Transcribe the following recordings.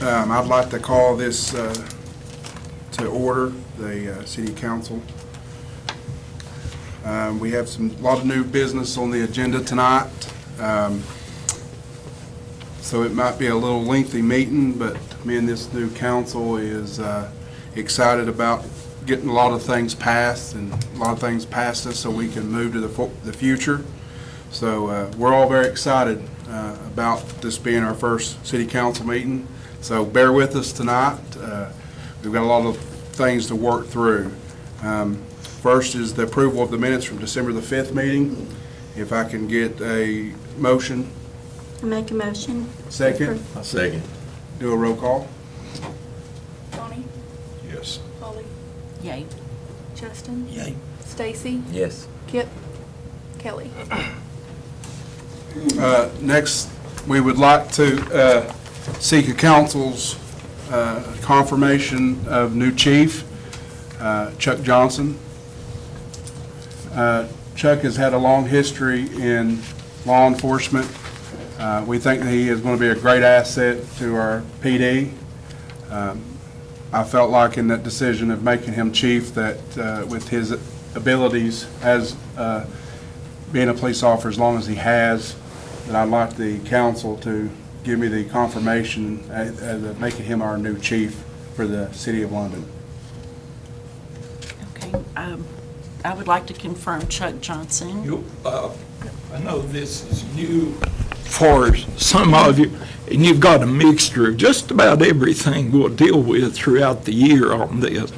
I'd like to call this to order, the City Council. We have a lot of new business on the agenda tonight, so it might be a little lengthy meeting, but me and this new council is excited about getting a lot of things passed and a lot of things past us so we can move to the future. So we're all very excited about this being our first City Council meeting. So bear with us tonight. We've got a lot of things to work through. First is the approval of the minutes from December the 5th meeting. If I can get a motion. I make a motion. Second. I'll second. Do a roll call. Donnie? Yes. Holly? Yay. Justin? Yay. Stacy? Yes. Kip? Kelly? Next, we would like to seek a council's confirmation of new chief, Chuck Johnson. Chuck has had a long history in law enforcement. We think that he is going to be a great asset to our PD. I felt like in that decision of making him chief that with his abilities as being a police officer as long as he has, that I'd like the council to give me the confirmation as making him our new chief for the City of London. Okay. I would like to confirm Chuck Johnson. I know this is new for some of you, and you've got a mixture of just about everything we'll deal with throughout the year on this,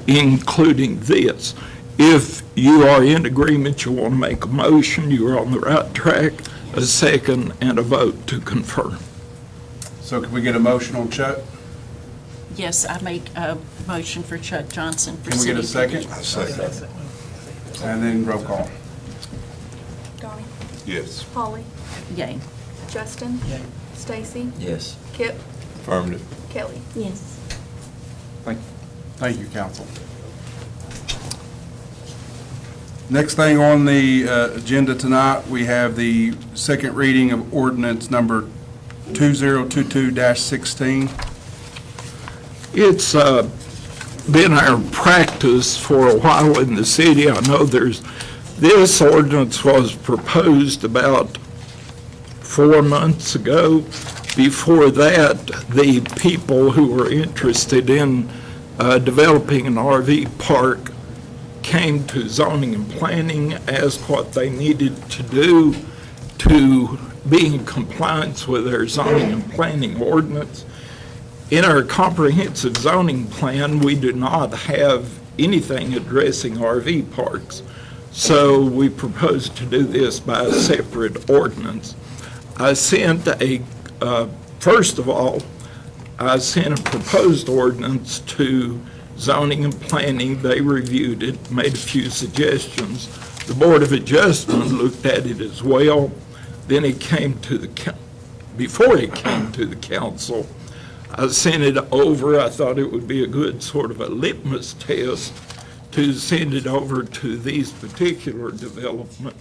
including this. If you are in agreement, you want to make a motion, you're on the right track, a second, and a vote to confirm. So can we get a motion on Chuck? Yes, I make a motion for Chuck Johnson for Can we city get a second? manager. And then roll call. Donnie? Yes. Holly? Yay. Justin? Stacy? Yes. Kip? Affirmative. Kelly? Yes. Thank you, council. Next thing on the agenda tonight, we have the second reading of ordinance number 2022-16. It's been our practice for a while in the city. I know this ordinance was proposed about 4 months ago. Before that, the people who were interested in developing an RV park came to zoning and planning, asked what they needed to do to be in compliance with their zoning and planning ordinance. In our comprehensive zoning plan, we do not have anything addressing RV parks, so we propose to do this by a separate ordinance. I sent first of all, I sent a proposed ordinance to zoning and planning. They reviewed it, made a few suggestions. The Board of Adjustment looked at it as well. Then it came to before it came to the council, I sent it over. I thought it would be a good sort of a litmus test to send it over to these particular development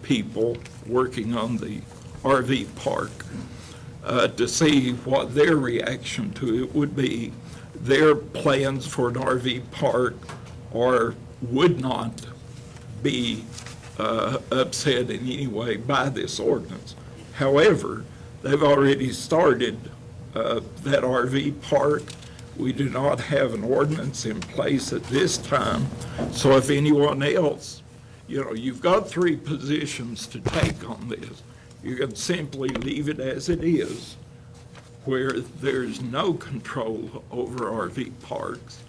people working on the RV park to see what their reaction to it would be. Their plans for an RV park would not be upset in any way by this ordinance. However, they've already started that RV park. We do not have an ordinance in place at this time. So if anyone else, you've got 3 positions to take on this. You can simply leave it as it is, where there's no control over RV parks.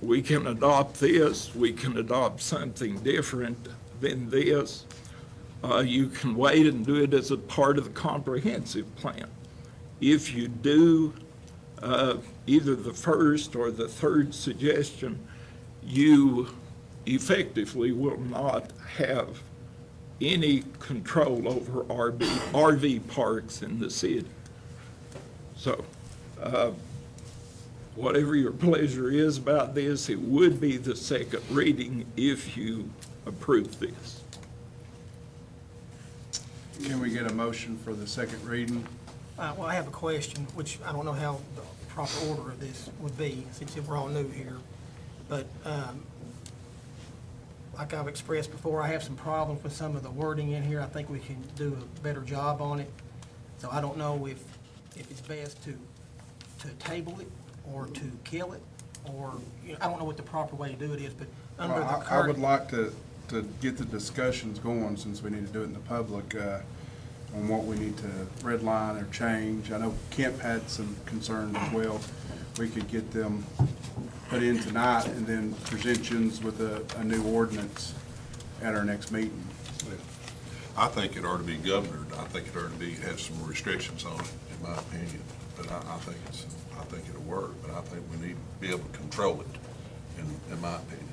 We can adopt this. We can adopt something different than this. You can wait and do it as a part of the comprehensive plan. If you do either the first or the third suggestion, you effectively will not have any control over RV parks in the city. So whatever your pleasure is about this, it would be the second reading if you approve this. Can we get a motion for the second reading? Well, I have a question, which I don't know how the proper order of this would be, since we're all new here. But like I've expressed before, I have some problems with some of the wording in here. I think we can do a better job on it. So I don't know if it's best to table it or to kill it, or, you know, I don't know what the proper way to do it is, but under the Well, I would like to get the discussions going, since we need to do it in the public, on what we need to redline or change. I know Kemp had some concerns as well. We could get them put in tonight and then present you with a new ordinance at our next meeting. I think it ought to be governed. I think it ought to be, have some restrictions on it, in my opinion. But I think it'll work, but I think we need to be able to control it, in my opinion.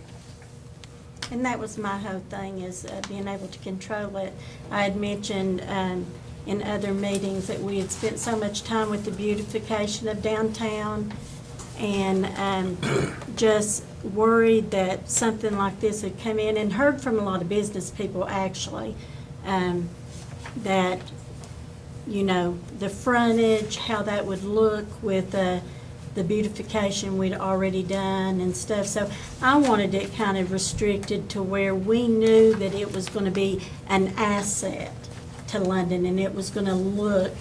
And that was my whole thing, is being able to control it. I had mentioned in other meetings that we had spent so much time with the beautification of downtown, and just worried that something like this had come in, and heard from a lot of business people, actually, that, you know, the frontage, how that would look with the beautification we'd already done and stuff. So I wanted it kind of restricted to where we knew that it was going to be an asset to London, and it was going to look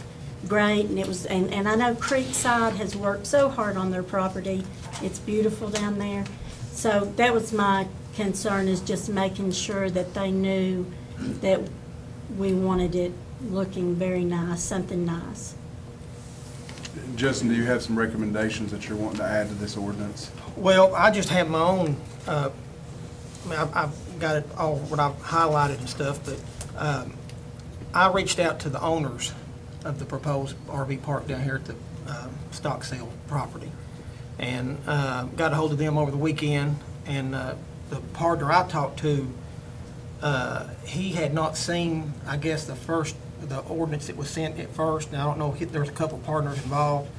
great. And it was, and I know Creekside has worked so hard on their property. It's beautiful down there. So that was my concern, is just making sure that they knew that we wanted it looking very nice, something nice. Justin, do you have some recommendations that you're wanting to add to this ordinance? Well, I just have my own, I mean, I've got it all, what I've highlighted and stuff, but I reached out to the owners of the proposed RV park down here at the stock sale property, and got a hold of them over the weekend, and the partner I talked to, he had not seen, I guess, the ordinance that was sent at first. Now, I don't know, there's a couple partners involved,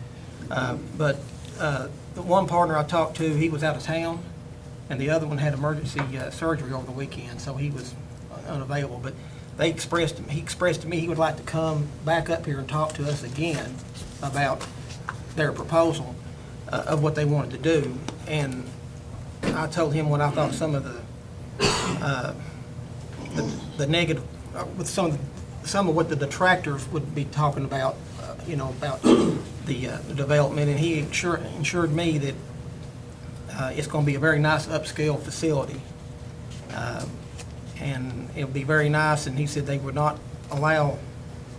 but the one partner I talked to, he was out of town, and the other one had emergency surgery over the weekend, so he was unavailable. But he expressed to me he would like to come back up here and talk to us again about their proposal of what they wanted to do. And I told him what I thought some of the negative, with some of what the detractors would be talking about, you know, about the development. And he assured me that it's going to be a very nice upscale facility. And it'll be very nice, and he said they would not allow,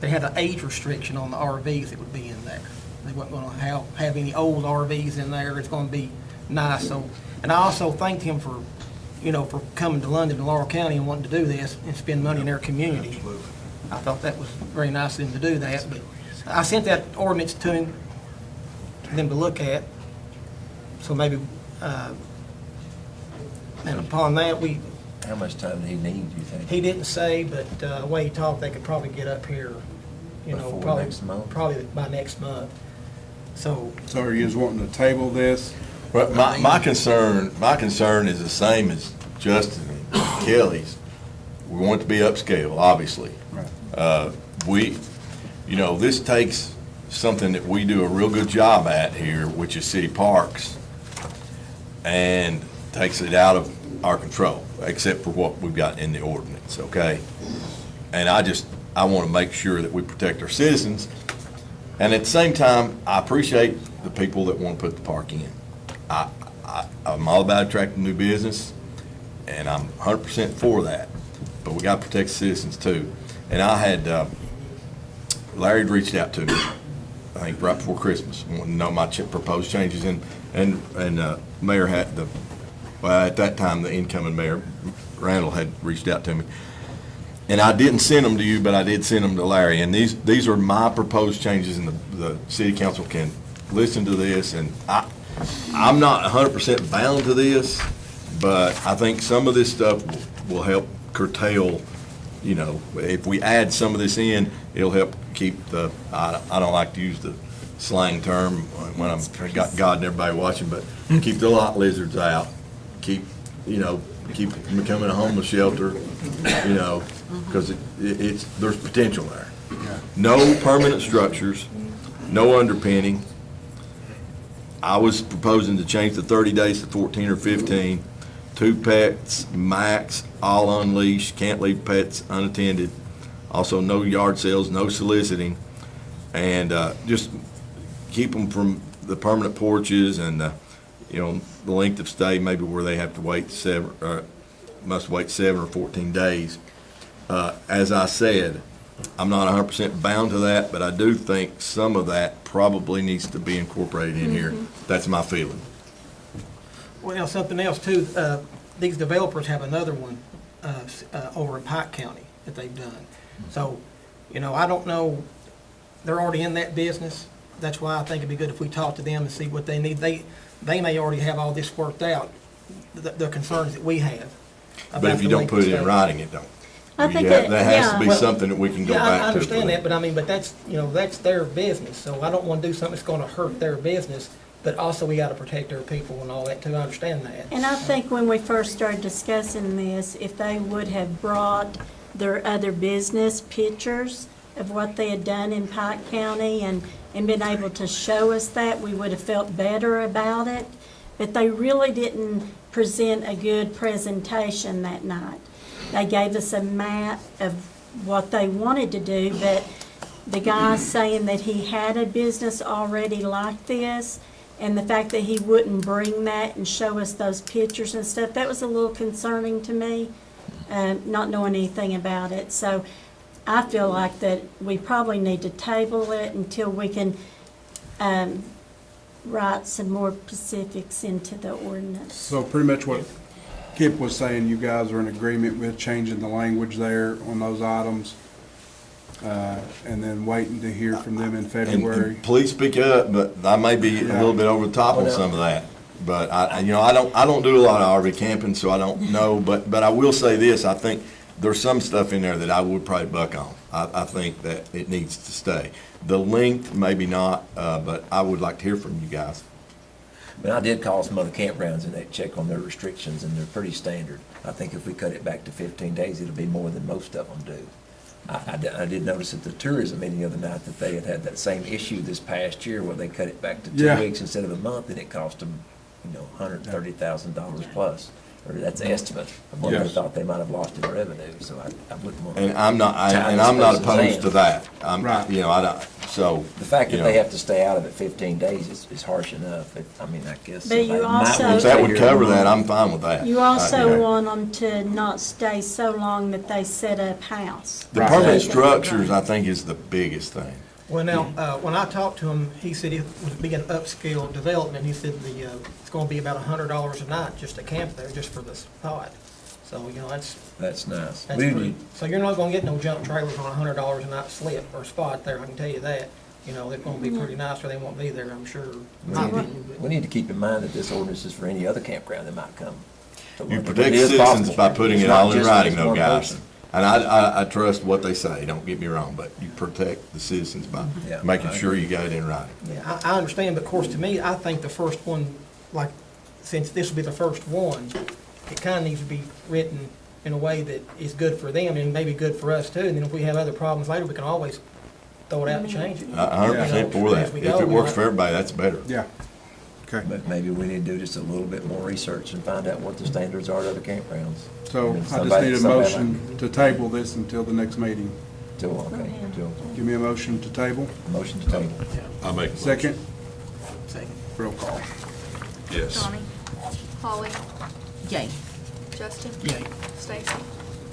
they had an age restriction on the RVs that would be in there. They weren't going to have any old RVs in there. It's going to be nice. So, and I also thanked him for, you know, for coming to London and Laurel County and wanting to do this and spend money in their community. Absolutely. I thought that was very nice of them to do that. But I sent that ordinance to him, to them to look at. So maybe, and upon that, How much time do he need, do you think? he didn't say, but the way he talked, they could probably get up here, you know, Before probably, next month? probably by next month. So, So are you just wanting to table this? Well, my concern is the same as Justin and Kelly's. We want it to be upscale, obviously. Right. You know, this takes something that we do a real good job at here, which is city parks, and takes it out of our control, except for what we've got in the ordinance, okay? And I want to make sure that we protect our citizens, and at the same time, I appreciate the people that want to put the park in. I'm all about attracting new business, and I'm 100% for that, but we got to protect the citizens too. And I had, Larry reached out to me, I think right before Christmas, wanting to know my proposed changes, and Mayor had well, at that time, the incoming mayor, Randall, had reached out to me. And I didn't send them to you, but I did send them to Larry. And these are my proposed changes, and the city council can listen to this. And I'm not 100% bound to this, but I think some of this stuff will help curtail, you know, if we add some of this in, it'll help keep I don't like to use the slang term when I've got God and everybody watching, but keep the lot lizards out. Keep becoming a homeless shelter, you know, because there's potential there. No permanent structures, no underpinning. I was proposing to change the 30 days to 14 or 15. 2 pets, max, all unleashed, can't leave pets unattended. Also, no yard sales, no soliciting. And just keep them from the permanent porches and, the length of stay, maybe where they have to wait must wait 7 or 14 days. As I said, I'm not 100% bound to that, but I do think some of that probably needs to be incorporated in here. That's my feeling. Well, something else too, these developers have another one over in Pike County that they've done. So, I don't know, they're already in that business. That's why I think it'd be good if we talk to them and see what they need. They may already have all this worked out, the concerns that we have. But if you don't put it in writing, it don't. I think That has to be yeah. something that we can go Yeah, back to. I understand that, but that's, that's their business, so I don't want to do something that's going to hurt their business, but also we got to protect our people and all that too, I understand that. And I think when we first started discussing this, if they would have brought their other business pictures of what they had done in Pike County and been able to show us that, we would have felt better about it. But they really didn't present a good presentation that night. They gave us a map of what they wanted to do, but the guy saying that he had a business already like this, and the fact that he wouldn't bring that and show us those pictures and stuff, that was a little concerning to me, not knowing anything about it. So I feel like that we probably need to table it until we can write some more specifics into the ordinance. So pretty much what Kip was saying, you guys are in agreement with changing the language there on those items, and then waiting to hear from them in February. And please speak up, but I may be a little bit over the top on some of that. But I don't do a lot of RV camping, so I don't know. But I will say this: I think there's some stuff in there that I would probably buck on. I think that it needs to stay. The length, maybe not, but I would like to hear from you guys. But I did call some other campgrounds and they check on their restrictions and they're pretty standard. I think if we cut it back to 15 days, it'll be more than most of them do. I did notice at the tourism meeting the other night that they had that same issue this past year where they cut it back to 2 weeks instead of a month, and it cost them, $130,000 plus. Or that's the estimate of what they Yes. thought they might have lost in revenue, so I wouldn't want. And I'm not opposed Right. to that. I don't. So The fact that they have to stay out of it 15 days is harsh enough. I guess. But you somebody might also- want if to that stay would here cover a month. that, I'm fine with that. You also want them to not stay so long that they set up house. The permanent structures, I think, is the biggest thing. Well, now, when I talked to him, he said it would be an upscale development. He said it's going to be about $100 a night just to camp there, just for the spot. So, That's nice. that's We pretty. need- So you're not going to get no junk trailers on $100 a night slip or spot there, I can tell you that. They're going to be pretty nice or they won't be there, I'm sure. In my opinion, but- We need to keep in mind that this ordinance is for any other campground that might come. So You it protect is citizens possible. by putting It's it not all in just writing, this though, one guys. person. And I trust what they say, don't get me wrong, but you protect the citizens by Yeah, making I sure agree. you got it in writing. Yeah, I understand, but of course, to me, I think the first one, like, since this will be the first one, it kind of needs to be written in a way that is good for them and maybe good for us too. And then if we have other problems later, we can always throw it out and change it. 100% for that. As we If go, it we works might- for everybody, that's better. Yeah, okay. But maybe we need to do just a little bit more research and find out what the standards are at other campgrounds. So And I just somebody- need a somebody motion to table this until the next meeting. Okay, Give me a motion to table. motion to table. I make a motion. Second, Second. roll call. Yes. Donnie? Holly? Yay. Justin? Yay. Stacy?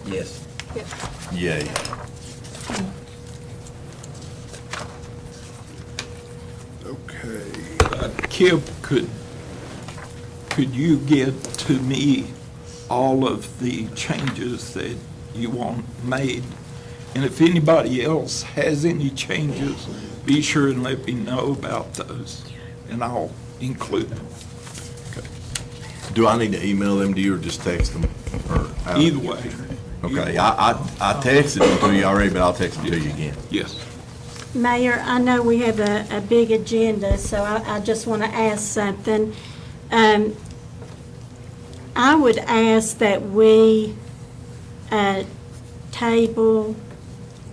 Yes. Kip? Yay. Okay. Kip, could you get to me all of the changes that you want made? And if anybody else has any changes, be sure and let me know about those, and I'll include them. Do I need to email them to you or just text them? Or how? Either way. Okay, I texted them to you already, but I'll text them to you again. Yes. Mayor, I know we have a big agenda, so I just want to ask something. I would ask that we table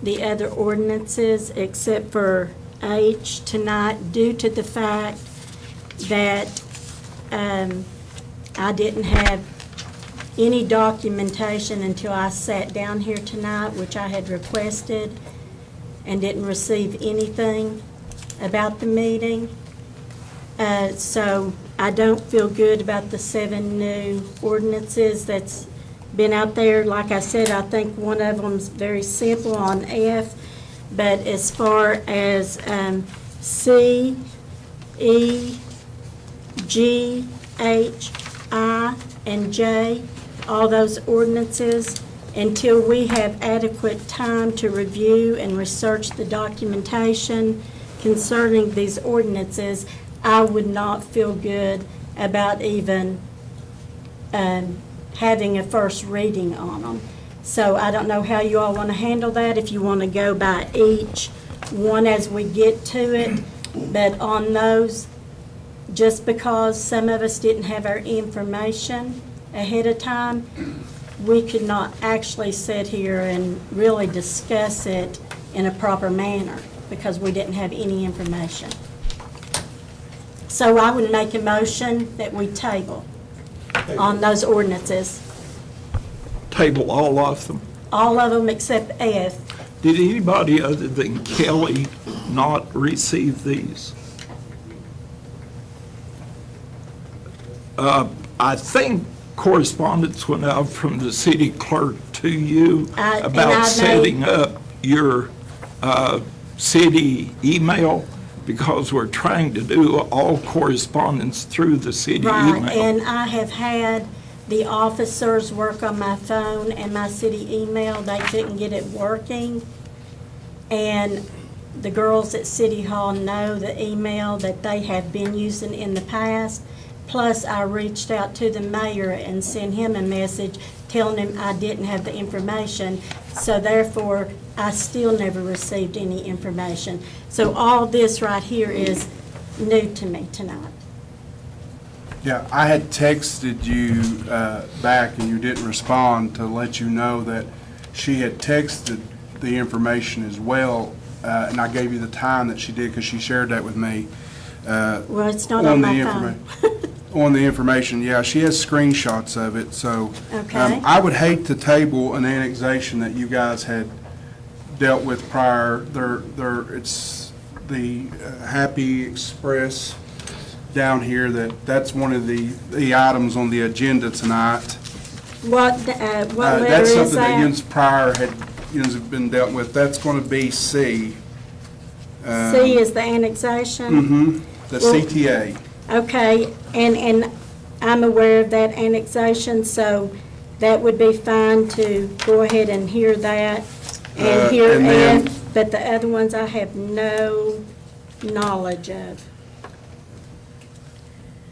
the other ordinances except for H tonight due to the fact that I didn't have any documentation until I sat down here tonight, which I had requested, and didn't receive anything about the meeting. So I don't feel good about the 7 new ordinances that's been out there. Like I said, I think one of them's very simple on F, but as far as C, E, G, H, I, and J, all those ordinances, until we have adequate time to review and research the documentation concerning these ordinances, I would not feel good about even having a first reading on them. So I don't know how you all want to handle that, if you want to go by each one as we get to it. But on those, just because some of us didn't have our information ahead of time, we could not actually sit here and really discuss it in a proper manner because we didn't have any information. So I would make a motion that we table on those ordinances, Table all of them. all of them except F. Did anybody other than Kelly not receive these? I think correspondence went out from the city clerk to you And I about made- setting up your city email, because we're trying to do all correspondence through the city Right, email. and I have had the officers work on my phone and my city email. They couldn't get it working. And the girls at City Hall know the email that they have been using in the past. Plus, I reached out to the mayor and sent him a message telling him I didn't have the information. So therefore, I still never received any information. So all this right here is new to me tonight. Yeah, I had texted you back and you didn't respond to let you know that she had texted the information as well, and I gave you the time that she did because she shared that with me. Well, it's not on my phone. On the information, yeah, she has screenshots of it, so. Okay. I would hate to table an annexation that you guys had dealt with prior. It's the Happy Express down here, that's one of the items on the agenda tonight. What letter That's is something that that? Jens prior had, Jens have been dealt with. That's going to be C. C is the annexation? The Well- CTA. Okay, and I'm aware of that annexation, so that would be fine to go ahead and hear that and hear and then- F, but the other ones I have no knowledge of.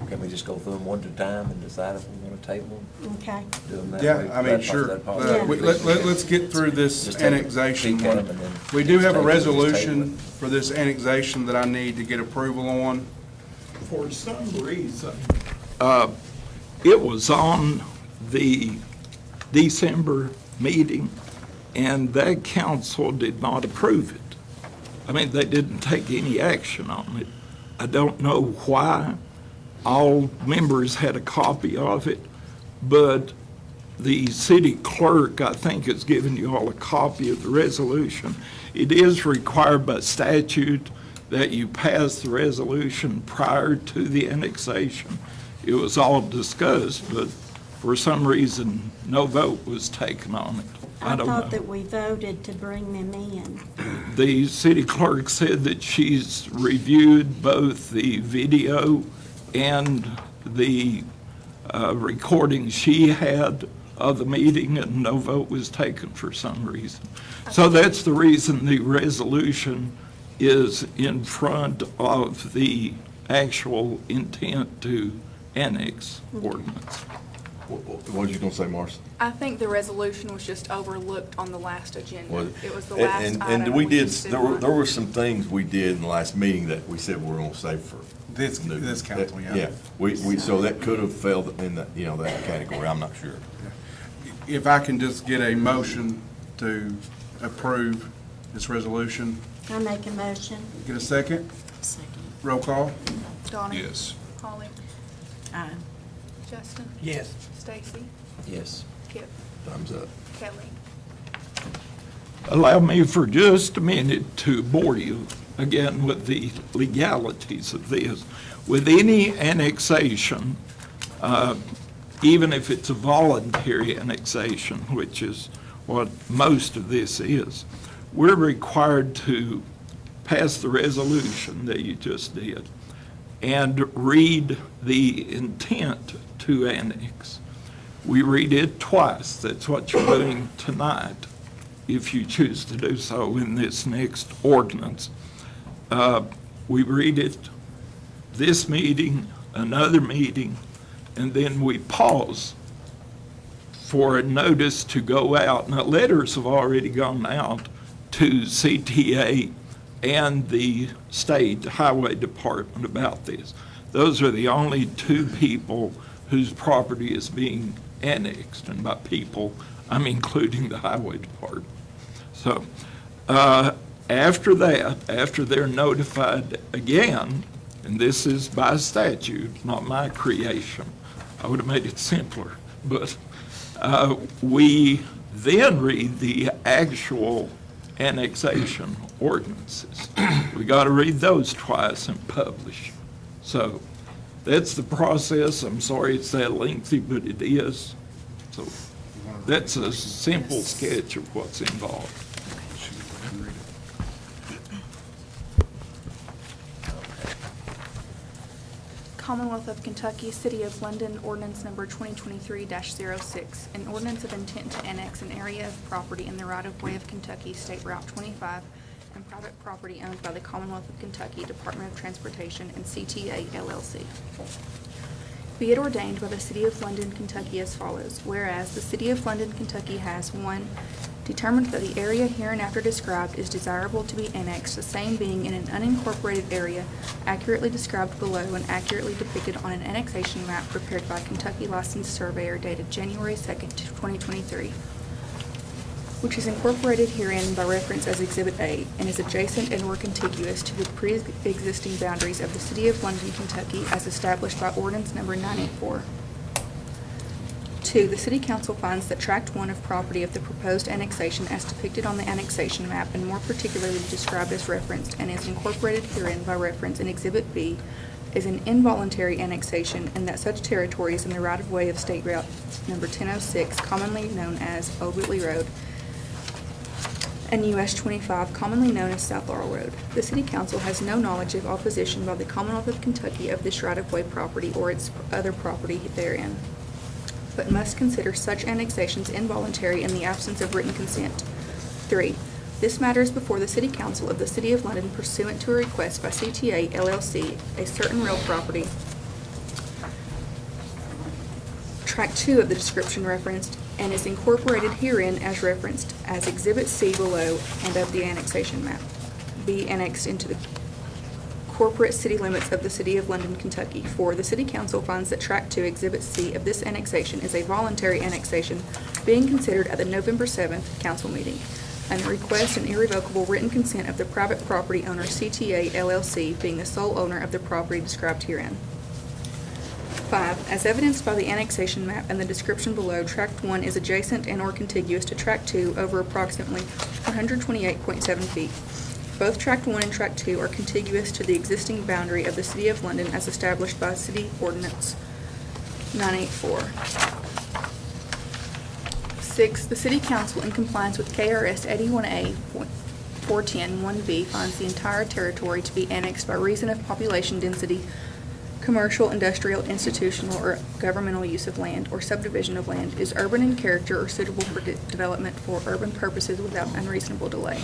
Can we just go through them one at a time and decide if we want to table them? Okay, Do them that Yeah, way? I mean, That- sure. that possible? Let's get through this Just take a annexation peek at one. them and then We do have a table it, just table resolution for this annexation that I need to get approval on. For some reason, it was on the December meeting, and that council did not approve it. I mean, they didn't take any action on it. I don't know why. All members had a copy of it, but the city clerk, I think, has given you all a copy of the resolution. It is required by statute that you pass the resolution prior to the annexation. It was all discussed, but for some reason, no vote was taken on it. I don't thought know. that we voted to bring them in. The city clerk said that she's reviewed both the video and the recording she had of the meeting, and no vote was taken for some reason. So that's the reason the resolution is in front of the actual intent to annex ordinance. What was you gonna say, Marcy? I think the resolution was just overlooked on the last Was agenda. it? It was the last And item. we did, just there didn't were want- some things we did in the last meeting that we said we were gonna save for. This council, yeah. Yeah, so that could have fell in the, that category, I'm not sure. If I can just get a motion to approve this resolution. I make a motion. Get a second? Second. Roll call? Donnie? Yes. Holly? Aye. Justin? Yes. Stacy? Yes. Kip? Thumbs up. Kelly? Allow me for just a minute to bore you again with the legalities of this. With any annexation, even if it's a voluntary annexation, which is what most of this is, we're required to pass the resolution that you just did and read the intent to annex. We read it twice. That's what you're doing tonight, if you choose to do so in this next ordinance. We read it this meeting, another meeting, and then we pause for a notice to go out. Now, letters have already gone out to CTA and the State Highway Department about this. Those are the only two people whose property is being annexed, and by people, I'm including the Highway Department. So, after that, after they're notified again, and this is by statute, not my creation, I would have made it simpler, but we then read the actual annexation ordinances. We got to read those twice and publish. So that's the process. I'm sorry it's that lengthy, but it is. So that's a simple sketch of what's involved. Commonwealth of Kentucky, City of London, ordinance number 2023-06, an ordinance of intent to annex an area of property in the right-of-way of Kentucky, State Route 25, and private property owned by the Commonwealth of Kentucky Department of Transportation and CTA LLC. Be it ordained by the City of London, Kentucky as follows. Whereas the City of London, Kentucky has, 1, determined that the area hereinafter described is desirable to be annexed, the same being in an unincorporated area accurately described below and accurately depicted on an annexation map prepared by Kentucky licensed surveyor dated January 2nd, 2023, which is incorporated herein by reference as Exhibit A and is adjacent and or contiguous to the pre-existing boundaries of the City of London, Kentucky as established by ordinance number 984. 2, the City Council finds that Tract 1 of property of the proposed annexation as depicted on the annexation map and more particularly described as referenced and is incorporated herein by reference in Exhibit B is an involuntary annexation and that such territory is in the right-of-way of State Route number 1006, commonly known as Old Whitley Road, and US 25, commonly known as South Laurel Road. The City Council has no knowledge of opposition by the Commonwealth of Kentucky of this right-of-way property or its other property therein, but must consider such annexations involuntary in the absence of written consent. 3, this matter is before the City Council of the City of London pursuant to a request by CTA LLC, a certain real property, Tract 2 of the description referenced, and is incorporated herein as referenced as Exhibit C below and of the annexation map, be annexed into the corporate city limits of the City of London, Kentucky. 4, the City Council finds that Tract 2, Exhibit C of this annexation is a voluntary annexation being considered at the November 7th council meeting, and requests an irrevocable written consent of the private property owner CTA LLC being the sole owner of the property described herein. 5, as evidenced by the annexation map and the description below, Tract 1 is adjacent and or contiguous to Tract 2 over approximately 128.7 feet. Both Tract 1 and Tract 2 are contiguous to the existing boundary of the City of London as established by City Ordinance 984. 6, the City Council, in compliance with KRS 81A.410 1B, finds the entire territory to be annexed by reason of population density, commercial, industrial, institutional, or governmental use of land, or subdivision of land, is urban in character or suitable for development for urban purposes without unreasonable delay.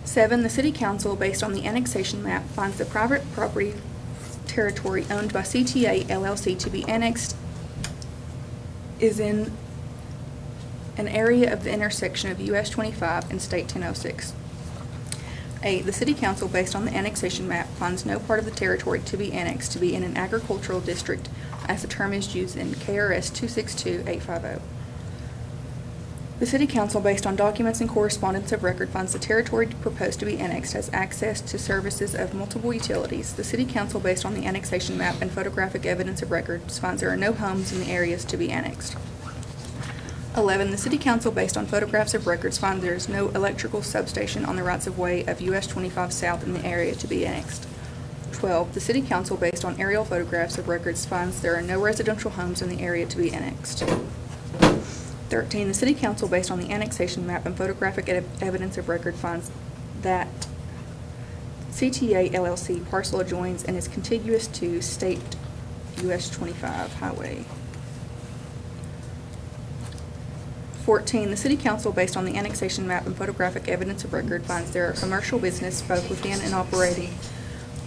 7, the City Council, based on the annexation map, finds the private property territory owned by CTA LLC to be annexed is in an area of the intersection of US 25 and State 1006. 8, the City Council, based on the annexation map, finds no part of the territory to be annexed to be in an agricultural district as the term is used in KRS 262-850. The City Council, based on documents and correspondence of record, finds the territory proposed to be annexed has access to services of multiple utilities. The City Council, based on the annexation map and photographic evidence of records, finds there are no homes in the areas to be annexed. 11, the City Council, based on photographs of records, finds there is no electrical substation on the rights-of-way of US 25 South in the area to be annexed. 12, the City Council, based on aerial photographs of records, finds there are no residential homes in the area to be annexed. 13, the City Council, based on the annexation map and photographic evidence of record, finds that CTA LLC parcel adjoins and is contiguous to State US 25 Highway. 14, the City Council, based on the annexation map and photographic evidence of record, finds there are commercial business both within and operating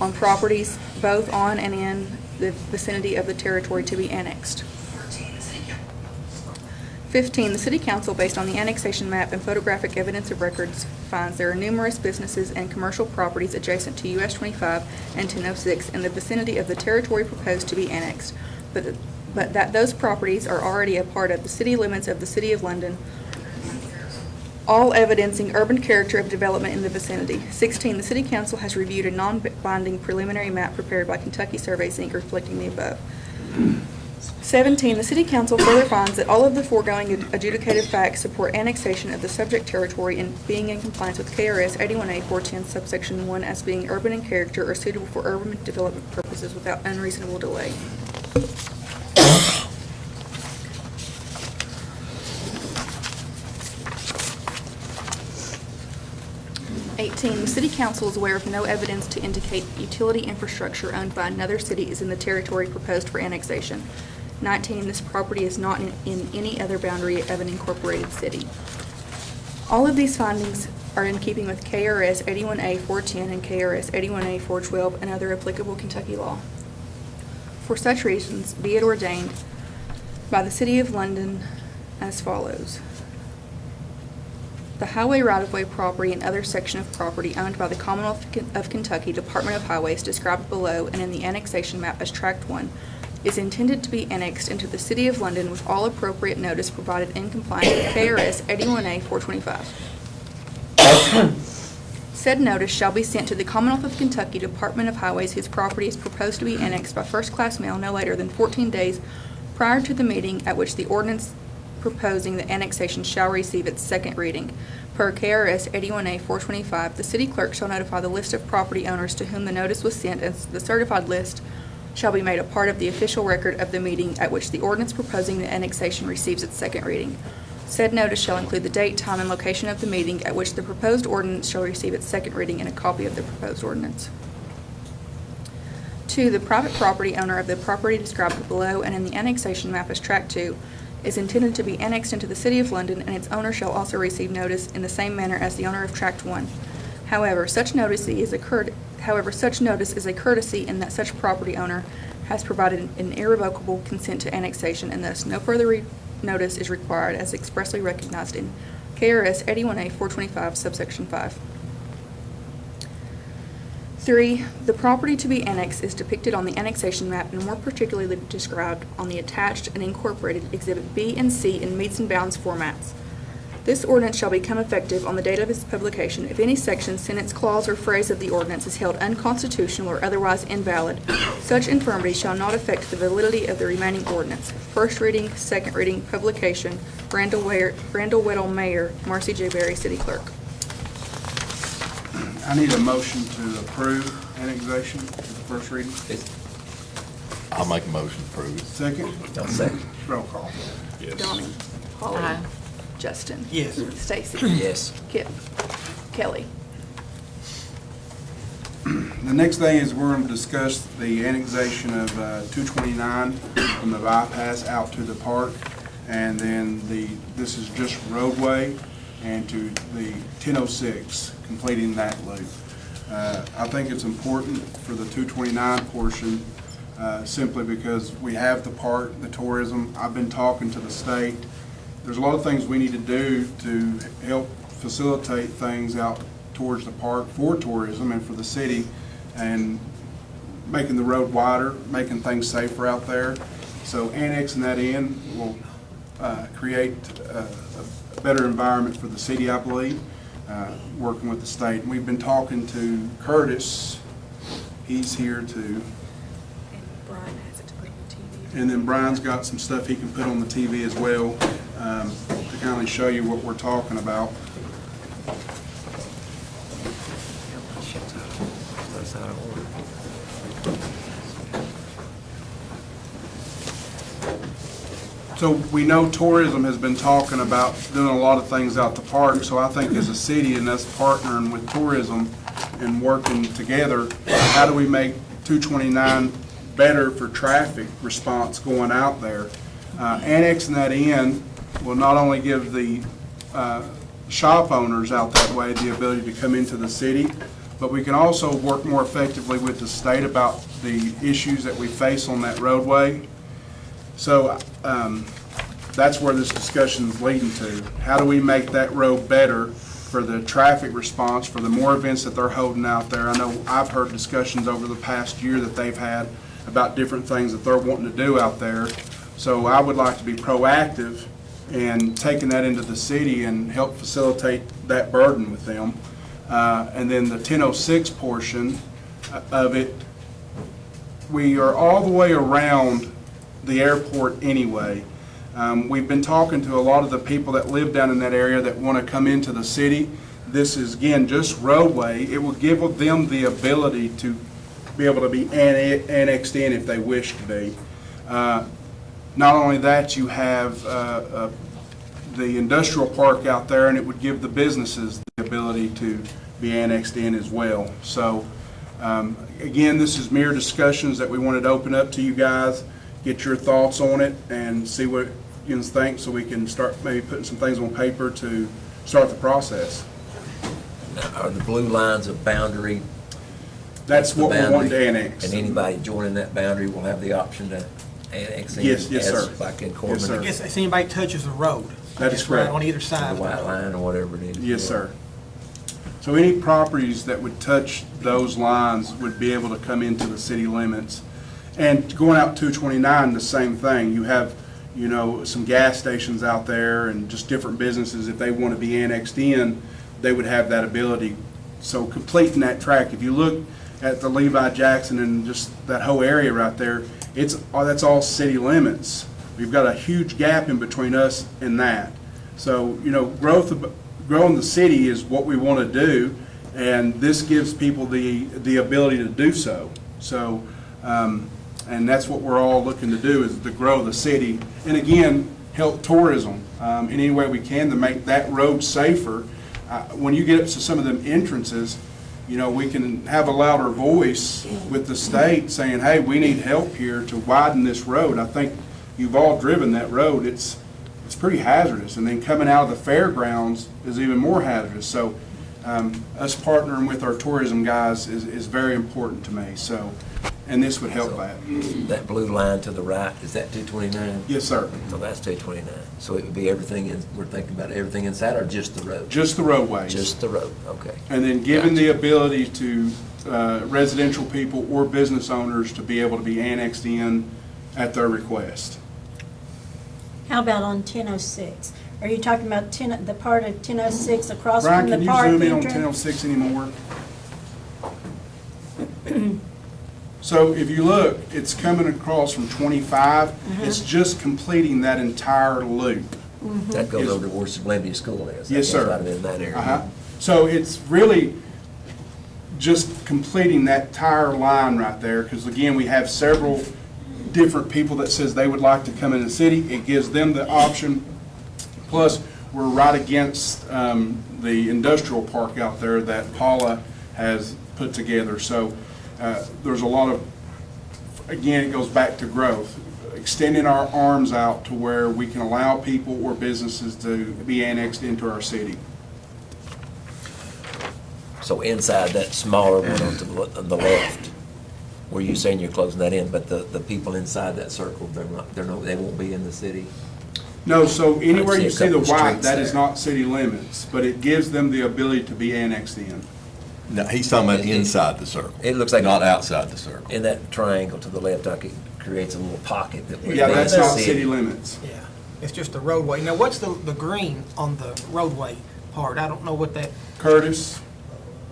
on properties both on and in the vicinity of the territory to be annexed. 15, the City Council, based on the annexation map and photographic evidence of records, finds there are numerous businesses and commercial properties adjacent to US 25 and 1006 in the vicinity of the territory proposed to be annexed, but that those properties are already a part of the city limits of the City of London, all evidencing urban character of development in the vicinity. 16, the City Council has reviewed a non-binding preliminary map prepared by Kentucky Surveys, Inc. reflecting the above. 17, the City Council further finds that all of the foregoing adjudicated facts support annexation of the subject territory and being in compliance with KRS 81A 410 subsection 1 as being urban in character or suitable for urban development purposes without unreasonable delay. The City Council is aware of no evidence to indicate utility infrastructure owned by another city is in the territory proposed for annexation. 19, this property is not in any other boundary of an incorporated city. All of these findings are in keeping with KRS 81A 410 and KRS 81A 412 and other applicable Kentucky law. For such reasons, be it ordained by the City of London as follows. The highway right-of-way property and other section of property owned by the Commonwealth of Kentucky Department of Highways described below and in the annexation map as Tract 1 is intended to be annexed into the City of London with all appropriate notice provided in compliance with KRS 81A 425. Said notice shall be sent to the Commonwealth of Kentucky Department of Highways whose property is proposed to be annexed by first-class mail no later than 14 days prior to the meeting at which the ordinance proposing the annexation shall receive its second reading. Per KRS 81A 425, the city clerk shall notify the list of property owners to whom the notice was sent, and the certified list shall be made a part of the official record of the meeting at which the ordinance proposing the annexation receives its second reading. Said notice shall include the date, time, and location of the meeting at which the proposed ordinance shall receive its second reading and a copy of the proposed ordinance. 2, the private property owner of the property described below and in the annexation map as Tract 2 is intended to be annexed into the City of London, and its owner shall also receive notice in the same manner as the owner of Tract 1. However, such notice is a courtesy in that such property owner has provided an irrevocable consent to annexation, and thus no further notice is required as expressly recognized in KRS 81A 425 subsection 5. 3, the property to be annexed is depicted on the annexation map and more particularly described on the attached and incorporated Exhibit B and C in meets and bounds formats. This ordinance shall become effective on the date of its publication if any section, sentence, clause, or phrase of the ordinance is held unconstitutional or otherwise invalid. Such infirmity shall not affect the validity of the remaining ordinance. First reading, second reading, publication, Randall Weddle, Mayor, Marcy J. Berry, City Clerk. I need a motion to approve annexation for the first reading. I'll make a motion to approve it. Second, I'll second. roll call. Yes. Donnie? Holly? Aye. Justin? Yes. Stacy? Yes. Kip? Kelly? The next thing is we're going to discuss the annexation of 229 from the bypass out to the park, and then this is just roadway, and to the 1006, completing that loop. I think it's important for the 229 portion simply because we have the park, the tourism. I've been talking to the state. There's a lot of things we need to do to help facilitate things out towards the park for tourism and for the city, and making the road wider, making things safer out there. So annexing that in will create a better environment for the city, I believe, working with the state. And we've been talking to Curtis. He's here to, And Brian has it to put on TV. and then Brian's got some stuff he can put on the TV as well, to kind of show you what we're talking about. So we know tourism has been talking about doing a lot of things out the park, so I think as a city and us partnering with tourism and working together, how do we make 229 better for traffic response going out there? Annexing that in will not only give the shop owners out that way the ability to come into the city, but we can also work more effectively with the state about the issues that we face on that roadway. So that's where this discussion is leading to. How do we make that road better for the traffic response, for the more events that they're holding out there? I know I've heard discussions over the past year that they've had about different things that they're wanting to do out there. So I would like to be proactive in taking that into the city and help facilitate that burden with them. And then the 1006 portion of it, we are all the way around the airport anyway. We've been talking to a lot of the people that live down in that area that want to come into the city. This is, again, just roadway. It will give them the ability to be able to be annexed in if they wish to be. Not only that, you have the industrial park out there, and it would give the businesses the ability to be annexed in as well. So, again, this is mere discussions that we wanted to open up to you guys, get your thoughts on it, and see what you think, so we can start maybe putting some things on paper to start the process. Now, are the blue lines of boundary? That's the what we want boundary? to annex. And anybody joining that boundary will have the option to annex in? Yes, yes, as sir. Like in Yes, Corbin? sir. I guess if anybody touches the road. That is it's right correct. on either The side. of the white road. line or whatever it is? Yes, sir. So any properties that would touch those lines would be able to come into the city limits. And going out 229, the same thing. You have, you know, some gas stations out there and just different businesses. If they want to be annexed in, they would have that ability. So completing that track, if you look at the Levi Jackson and just that whole area right there, that's all city limits. We've got a huge gap in between us and that. So, you know, growing the city is what we want to do, and this gives people the ability to do so. So, and that's what we're all looking to do, is to grow the city, and again, help tourism in any way we can to make that road safer. When you get up to some of them entrances, you know, we can have a louder voice with the state saying, hey, we need help here to widen this road. I think you've all driven that road. It's pretty hazardous. And then coming out of the fairgrounds is even more hazardous. So us partnering with our tourism guys is very important to me. So, and this would help that. That blue line to the right, is that 229? Yes, sir. So that's 229. So it would be everything, we're thinking about everything inside or just the road? Just the roadways. Just the road, okay. And then giving the ability to residential people or business owners to be able to be annexed in at their request. How about on 1006? Are you talking about the part of 1006 across Brian, from the can you park zoom in on entrance? 1006 anymore? So if you look, it's coming across from 25. It's just completing that entire loop. That goes over to where Sublime School is. Yes, sir. Right in that area. Uh-huh. So it's really just completing that entire line right there, because again, we have several different people that says they would like to come in the city. It gives them the option. Plus, we're right against the industrial park out there that Paula has put together. So there's a lot of, again, it goes back to growth. Extending our arms out to where we can allow people or businesses to be annexed into our city. So inside that smaller one on the left, where you're saying you're closing that in, but the people inside that circle, they won't be in the city? No, so anywhere I see you a see the couple white, streets that is there. not city limits, but it gives them the ability to be annexed in. No, he's talking about inside the circle. It looks like- Not outside the circle. In that triangle to the left, like it creates a little pocket that would be Yeah, in that's the not city. city limits. Yeah. It's just the roadway. Now, what's the green on the roadway part? I don't know what that, Curtis?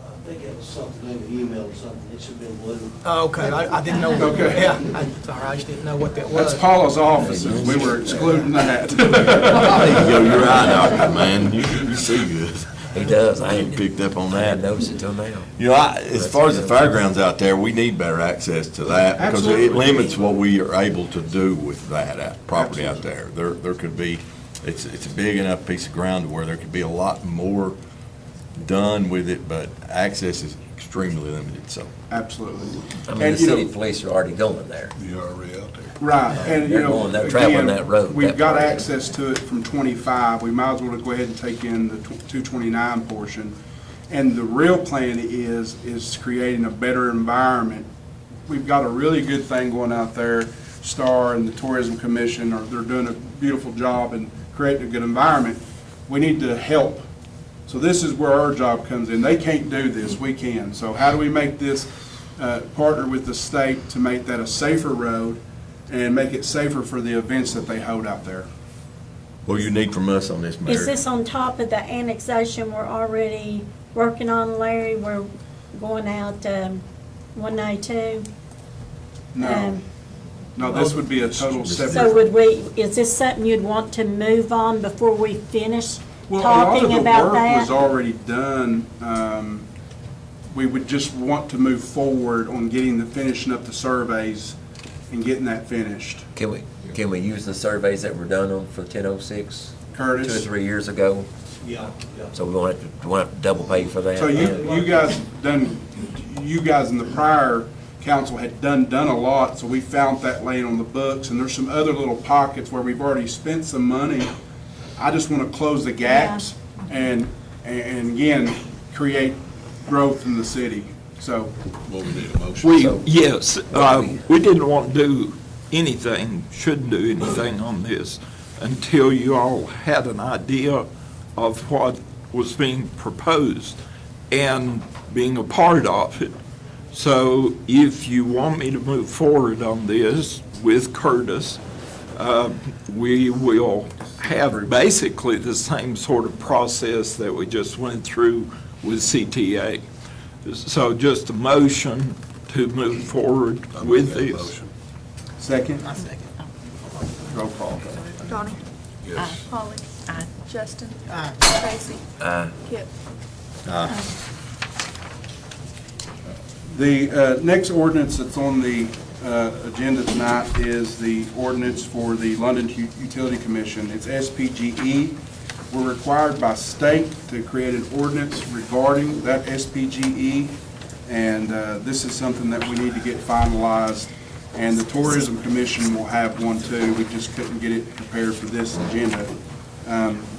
I think it was something, maybe email or something, it should have been blue. oh, okay, I didn't know. Okay. Yeah, sorry, I just didn't know what that was. That's Paula's offices. We were excluding that. There you go, your eye doctor, man. You see good. He does. I You hadn't picked up on I hadn't that. noticed it till now. You know, as far as the fairgrounds out there, we need better access to that because it Absolutely. limits what we are able to do with that property out there. There could be, it's a big enough piece of ground where there could be a lot more done with it, but access is extremely limited, so. Absolutely. I mean, And, the you know, city police are already going there. You're already out there. Right, and you They're know, going- they're traveling again, that road, we've that got part. access to it from 25. We might as well go ahead and take in the 229 portion. And the real plan is creating a better environment. We've got a really good thing going out there. STAR and the Tourism Commission they're doing a beautiful job in creating a good environment. We need to help. So this is where our job comes in. They can't do this, we can. So how do we make this, partner with the state to make that a safer road and make it safer for the events that they hold out there? What do you need from us on this, Mayor? Is this on top of the annexation we're already working on, Larry? We're going out 192? No, no, this would be a total So separate. would we, is this something you'd want to move on before we finish Well, a lot of talking the about work was that? already done. We would just want to move forward on finishing up the surveys and getting that finished. Can we use the surveys that were done on for 1006 2 or Curtis? 3 years ago? Yeah, yeah. So we won't have to double pay for that? So you guys in the prior council had done a lot, so we found that laying on the books, and there's some other little pockets where we've already spent some money. I just want to close the gaps and again, create growth in the city, so. Well, we need a motion. Yes, we didn't want to do anything, shouldn't do anything on this until you all had an idea of what was being proposed and being a part of it. So if you want me to move forward on this with Curtis, we will have basically the same sort of process that we just went through with CTA. So just a motion to move forward with Make that this. motion. Second? I second. Roll call. Donnie? Yes. Holly? Aye. Justin? Aye. Tracy? Aye. Kip? The next ordinance that's on the agenda tonight is the ordinance for the London Utility Commission. It's SPGE. We're required by state to create an ordinance regarding that SPGE, and this is something that we need to get finalized, and the Tourism Commission will have one too. We just couldn't get it prepared for this agenda.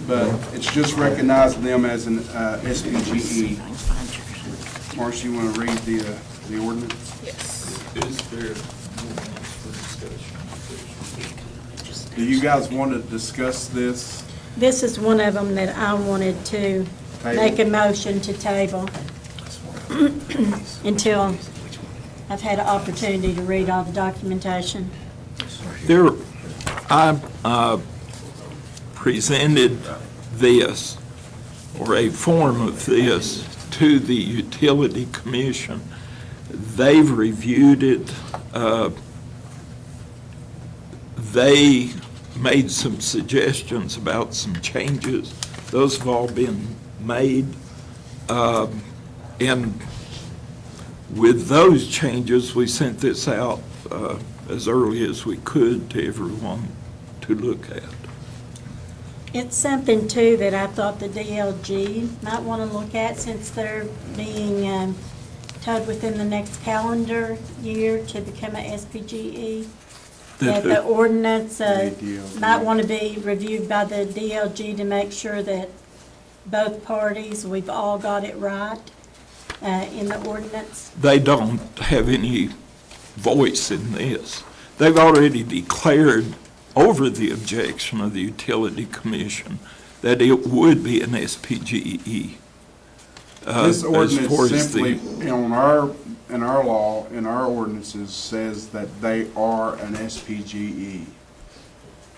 But it's just recognizing them as an SPGE. Marcia, you want to read the ordinance? Yes. Is there more for discussion? Do you guys want to discuss this? This is one of them that I wanted to make a motion to table until I've had an opportunity to read all the documentation. There, I presented this, or a form of this, to the Utility Commission. They've reviewed it. They made some suggestions about some changes. Those have all been made. And with those changes, we sent this out as early as we could to everyone to look at. It's something too that I thought the DLG might want to look at since they're being towed within the next calendar year to become a SPGE. That the ordinance DLG. might want to be reviewed by the DLG to make sure that both parties, we've all got it right in the ordinance. They don't have any voice in this. They've already declared over the objection of the Utility Commission that it would be an SPGE. This as far ordinance as the- simply, in our law, in our ordinances, says that they are an SPGE.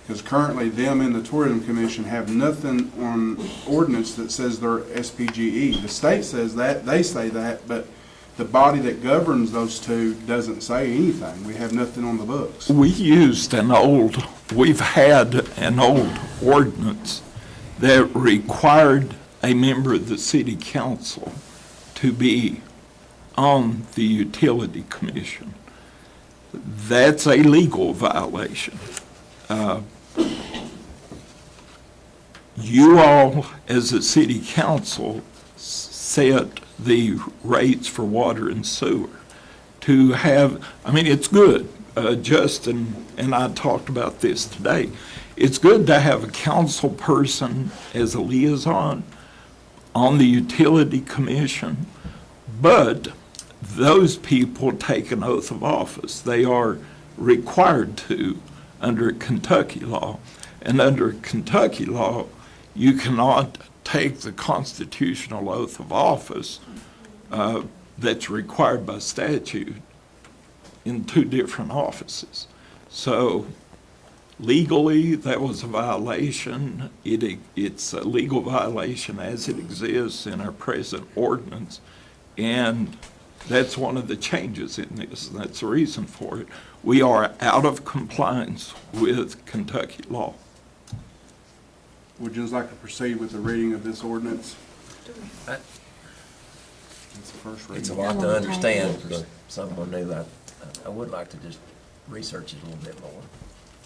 Because currently, them and the Tourism Commission have nothing on ordinance that says they're SPGE. The state says that, they say that, but the body that governs those two doesn't say anything. We have nothing on the books. We've had an old ordinance that required a member of the city council to be on the utility commission. That's a legal violation. You all, as a city council, set the rates for water and sewer. To have, I mean, it's good. Justin and I talked about this today. It's good to have a council person as a liaison on the utility commission, but those people take an oath of office. They are required to under Kentucky law. And under Kentucky law, you cannot take the constitutional oath of office that's required by statute in two different offices. So legally, that was a violation. It's a legal violation as it exists in our present ordinance. And that's one of the changes in this. That's the reason for it. We are out of compliance with Kentucky law. Would you just like to proceed with the reading of this ordinance? I- It's the first It's a reading. lot to understand for someone new. I would like to just research it a little bit more.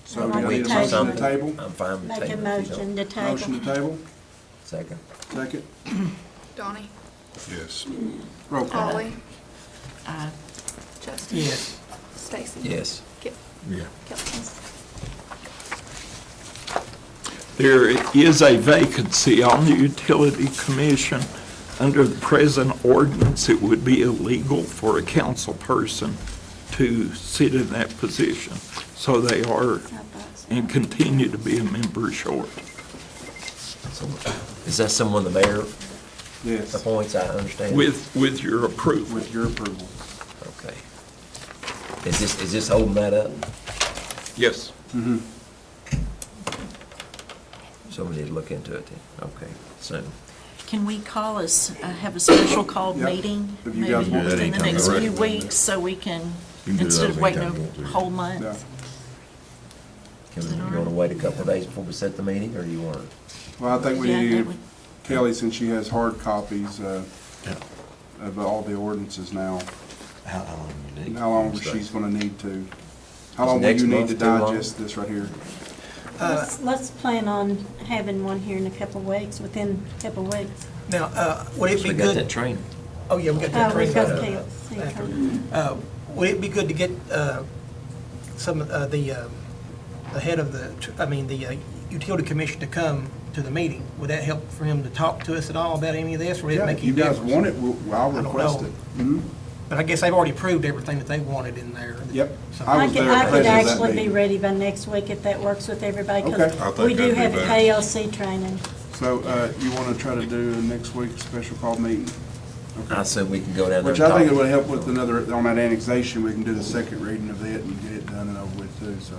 So do you need a motion to table? I'm fine with Make a tabling if you don't. motion to table. Motion to table? Second. Second? Donnie? Yes. Roll call. Ollie? Aye. Justin? Yes. Stacy? Yes. Kip? Yeah. Kelly? There is a vacancy on the utility commission. Under the present ordinance, it would be illegal for a council person to sit in that position. So they are and continue to be a member short. So, is that someone the mayor Yes, appoints? I understand. With your approval. with your approval. Okay. Is this holding that up? Yes. So we need to look into it then. Okay, soon. Can we have a special called Yep. meeting? If you guys maybe want to. within the Anytime. next I few recommend weeks, so we can, You can do instead that of waiting anytime you want to. a whole Yeah. month? Can we, you want to wait a couple of days before we set the meeting, or do you want to? Well, I think we Yeah, need, that would- Kelly, since she has hard copies of all the ordinances now, How long you need? how long she's going to need to, how Is long will next you need month to too long? digest this right here? Let's plan on having one here in a couple of weeks, within a couple of weeks. Now, would it be We got that good? training. Oh, yeah, we got that. Oh, we've got training. the After. KLC. Would it be good to get some of the head of the utility commission to come to the meeting? Would that help for him to talk to us at all about any of this, or would it Yeah, make if any you guys difference? want it, I'll I don't request know. it. Mhm. But I guess they've already approved everything that they wanted in there. Yep. So- I I was could, there I could present at that actually be meeting. ready by next week if that works with everybody, Okay. because I think we do that'd be have a better. KLC training. So you want to try to do next week's special call meeting? I assume we can go down there. Which and I think it talk. would help with another, on that annexation, we can do the second reading of it and get it done and over with too, so.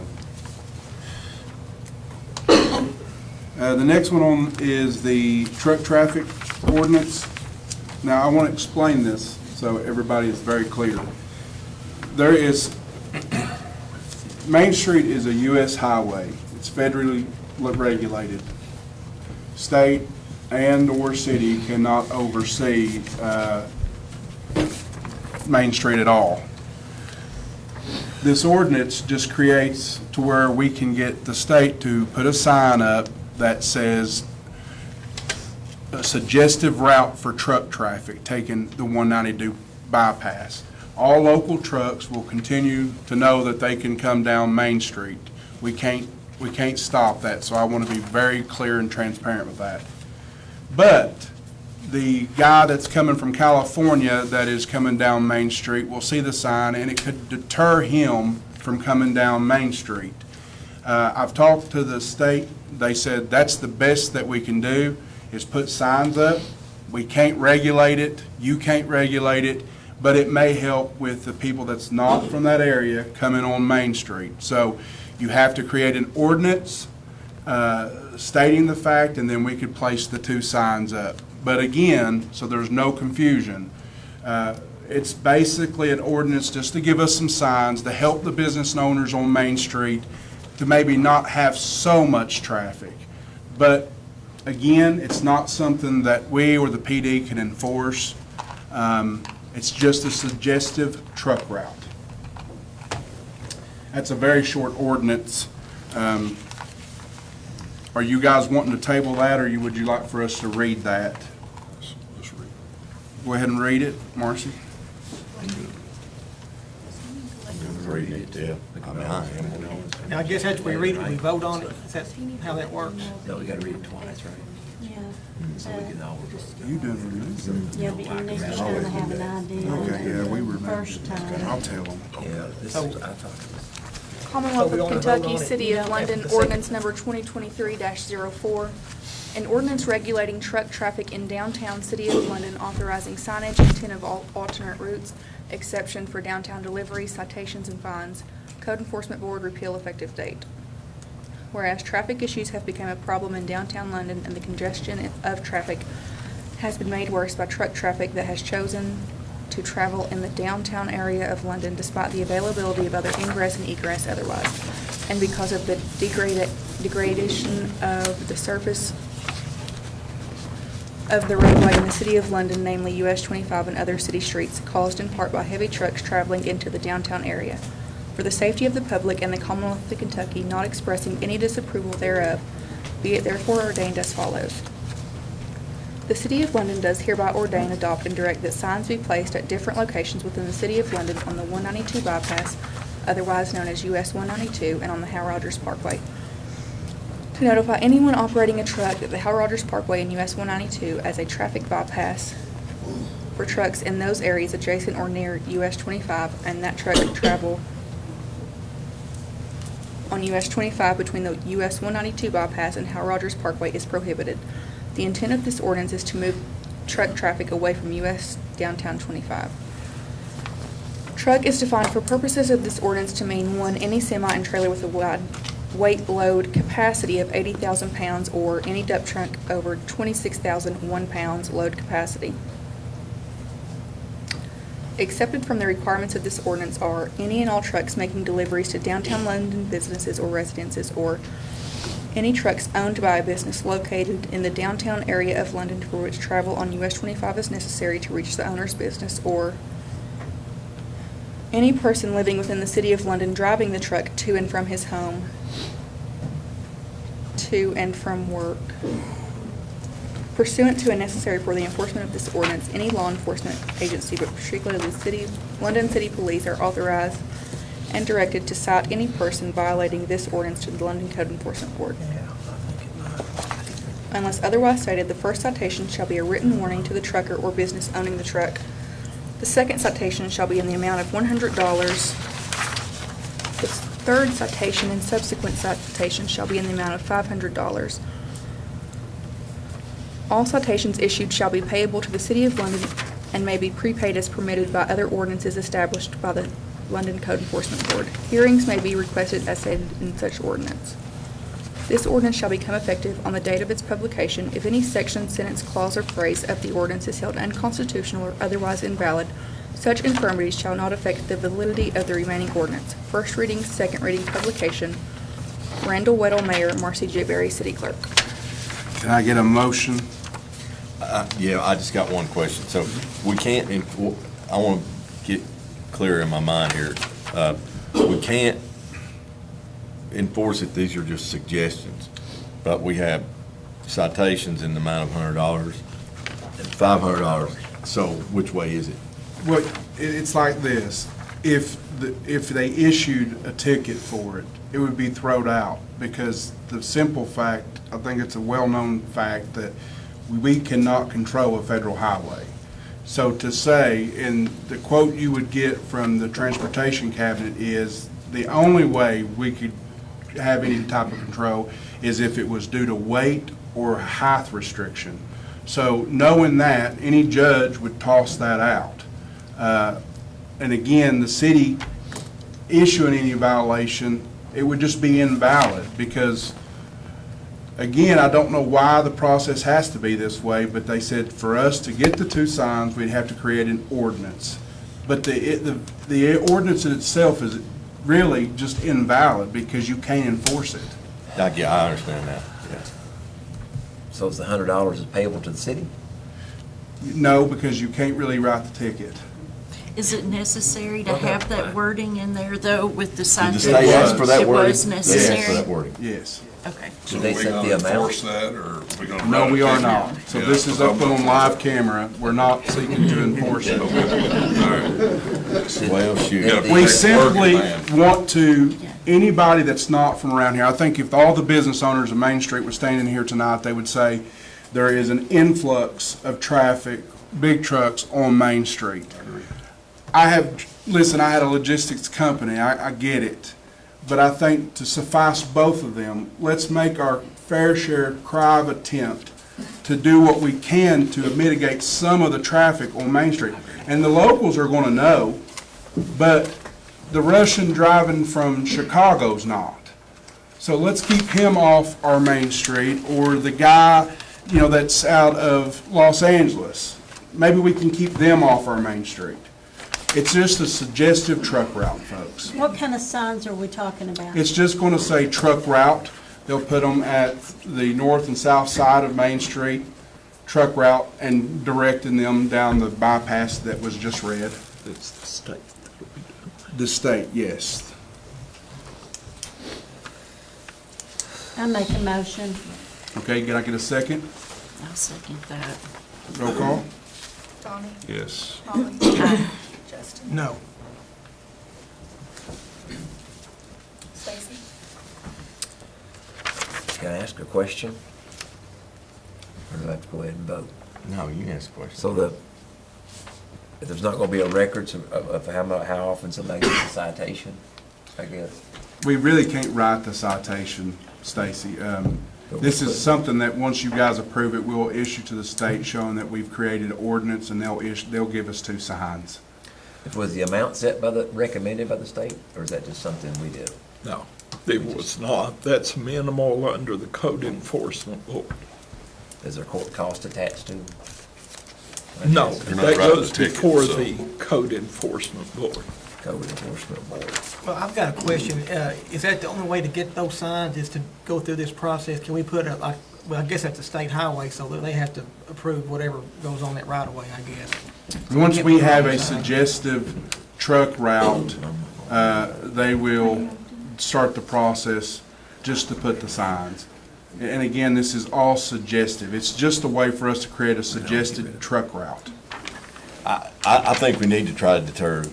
The next one on is the truck traffic ordinance. Now, I want to explain this so everybody is very clear. There is, Main Street is a U.S. highway. It's federally regulated. State and/or city cannot oversee Main Street at all. This ordinance just creates to where we can get the state to put a sign up that says a suggestive route for truck traffic, taking the 192 bypass. All local trucks will continue to know that they can come down Main Street. We can't stop that, so I want to be very clear and transparent with that. But the guy that's coming from California that is coming down Main Street will see the sign, and it could deter him from coming down Main Street. I've talked to the state. They said that's the best that we can do, is put signs up. We can't regulate it. You can't regulate it, but it may help with the people that's not from that area coming on Main Street. So you have to create an ordinance stating the fact, and then we could place the two signs up. But again, so there's no confusion, it's basically an ordinance just to give us some signs to help the business owners on Main Street to maybe not have so much traffic. But again, it's not something that we or the PD can enforce. It's just a suggestive truck route. That's a very short ordinance. Are you guys wanting to table that, or would you like for us to read that? Let's read it. Go ahead and read it, Marcy. Read it, yeah. I mean, I am. Now, I guess after we read it, we vote on it. Is that how that works? No, we gotta read it twice, right? Yeah. So we can all just. You done removed it. Yeah, but you need to kind of have an idea. Okay, yeah, we removed First it. time. I'll tell them. Yeah, this is, I thought it was. Commonwealth So we of wanna vote on Kentucky, it. City You of don't have London, the second. ordinance number 2023-04, an ordinance regulating truck traffic in downtown City of London, authorizing signage, intent of all alternate routes, exception for downtown deliveries, citations, and fines. Code Enforcement Board repeal effective date. Whereas traffic issues have become a problem in downtown London and the congestion of traffic has been made worse by truck traffic that has chosen to travel in the downtown area of London despite the availability of other ingress and egress otherwise, and because of the degradation of the surface of the roadway in the City of London, namely US 25 and other city streets, caused in part by heavy trucks traveling into the downtown area. For the safety of the public and the Commonwealth of Kentucky, not expressing any disapproval thereof, be it therefore ordained as follows. The City of London does hereby ordain, adopt, and direct that signs be placed at different locations within the City of London on the 192 bypass, otherwise known as US 192, and on the Hal Rogers Parkway. To notify anyone operating a truck that the Hal Rogers Parkway and US 192 as a traffic bypass for trucks in those areas adjacent or near US 25, and that truck travel on US 25 between the US 192 bypass and Hal Rogers Parkway is prohibited. The intent of this ordinance is to move truck traffic away from US downtown 25. Truck is defined for purposes of this ordinance to mean, one, any semi and trailer with a wide weight load capacity of 80,000 pounds or any dump truck over 26,001 pounds load capacity. Accepted from the requirements of this ordinance are any and all trucks making deliveries to downtown London businesses or residences, or any trucks owned by a business located in the downtown area of London for which travel on US 25 is necessary to reach the owner's business, or any person living within the City of London driving the truck to and from his home, to and from work. Pursuant to and necessary for the enforcement of this ordinance, any law enforcement agency, but particularly the London City Police, are authorized and directed to cite any person violating this ordinance to the London Code Enforcement Board. Yeah, I think it might. Unless otherwise stated, the first citation shall be a written warning to the trucker or business owning the truck. The second citation shall be in the amount of $100. The third citation and subsequent citation shall be in the amount of $500. All citations issued shall be payable to the City of London and may be prepaid as permitted by other ordinances established by the London Code Enforcement Board. Hearings may be requested as stated in such ordinance. This ordinance shall become effective on the date of its publication if any section, sentence, clause, or phrase of the ordinance is held unconstitutional or otherwise invalid. Such infirmities shall not affect the validity of the remaining ordinance. First reading, second reading, publication. Randall Weddle, Mayor. Marcy J. Berry, City Clerk. Can I get a motion? Yeah, I just got one question. So we can't, I want to get clear in my mind here. We can't enforce it, these are just suggestions, but we have citations in the amount of $100 and $500. So which way is it? Well, it's like this. If they issued a ticket for it, it would be thrown out, because the simple fact, I think it's a well-known fact, that we cannot control a federal highway. So to say, and the quote you would get from the Transportation Cabinet is, the only way we could have any type of control is if it was due to weight or height restriction. So knowing that, any judge would toss that out. And again, the city issuing any violation, it would just be invalid, because Again, I don't know why the process has to be this way, but they said for us to get the 2 signs, we'd have to create an ordinance. But the ordinance in itself is really just invalid because you can't enforce it. I understand that, yeah. So it's the $100 is payable to the city? No, because you can't really write the ticket. Is it necessary to have that wording in there, though, with the Did sign? the state ask for that It wording? was They asked for necessary? that wording. Yes. Okay. So Did they are we set gonna the amount? enforce that, or are we gonna? No, write a we are ticket? not. So Yeah, this is so up on live camera. We're not seeking to enforce it. All right. Well, shoot. Yeah. We Working simply man. want to, anybody that's not from around here, I think if all the business owners of Main Street were standing here tonight, they would say there is an influx of traffic, big trucks on Main Street. Listen, I had a logistics company, I get it. But I think to suffice both of them, let's make our fair share cry of attempt to do what we can to mitigate some of the traffic on Main Street. And the locals are gonna know, but the Russian driving from Chicago's not. So let's keep him off our Main Street, or the guy, that's out of Los Angeles. Maybe we can keep them off our Main Street. It's just a suggestive truck route, folks. What kind of signs are we talking about? It's just going to say truck route. They'll put them at the north and south side of Main Street, truck route, and directing them down the bypass that was just read. It's the state that'll be doing that. The state, yes. I make a motion. Okay, can I get a second? I'll second that. Roll call? Donnie? Yes. Molly? Justin? No. Stacy? Can I ask a question? Or do I have to go ahead and vote? No, you can ask a question. So if there's not gonna be a records of how often somebody gets a citation, I guess? We really can't write the citation, Stacy. This is something that, once you guys approve it, we'll issue to the state showing that we've created an ordinance, and they'll give us 2 signs. Was the amount set recommended by the state, or is that just something we did? No, it was not. That's minimal under the code enforcement board. Is there court cost attached to? No, You're not that writing goes the ticket, before so- the code enforcement board. Code enforcement board. Well, I've got a question. Is that the only way to get those signs, is to go through this process? Can we put well, I guess that's a state highway, so they have to approve whatever goes on that right of way, I guess. Once we have a suggestive truck route, they will start the process just to put the signs. And again, this is all suggestive. It's just a way for us to create a suggested truck route. I think we need to try to deter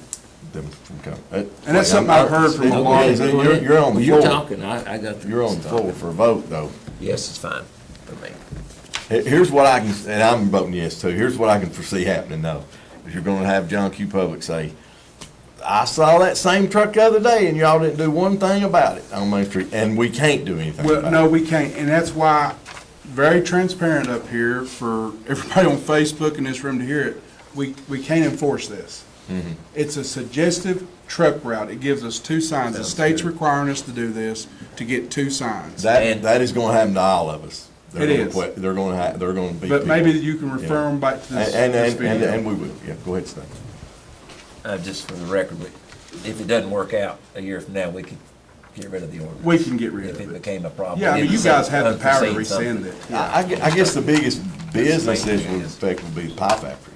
them from coming. And that's something I've heard from a lot of people. You're on the You're floor. talking, I got the. You're on the floor for a vote, though. Yes, it's fine for me. Here's what I can, and I'm voting yes too, here's what I can foresee happening though. Is you're gonna have John Q. Public say, I saw that same truck the other day and y'all didn't do one thing about it on Main Street, and we can't do anything Well, about it. no, we can't, and that's why, very transparent up here for everybody on Facebook in this room to hear it, we can't enforce this. It's a suggestive truck route. It gives us 2 signs. The state's requiring us to do this to get 2 signs. That is gonna happen to all of us. It is. They're gonna be. But maybe people. you can refer them back to this And video. we will, yeah, go ahead, Stan. Just for the record, if it doesn't work out a year from now, we could get rid of the ordinance. We can get rid If of it it. became a problem. Yeah, I mean, you guys have the power to Unforeseen something. rescind it. I guess the biggest business Make it issue would is. affect would be the pie factory.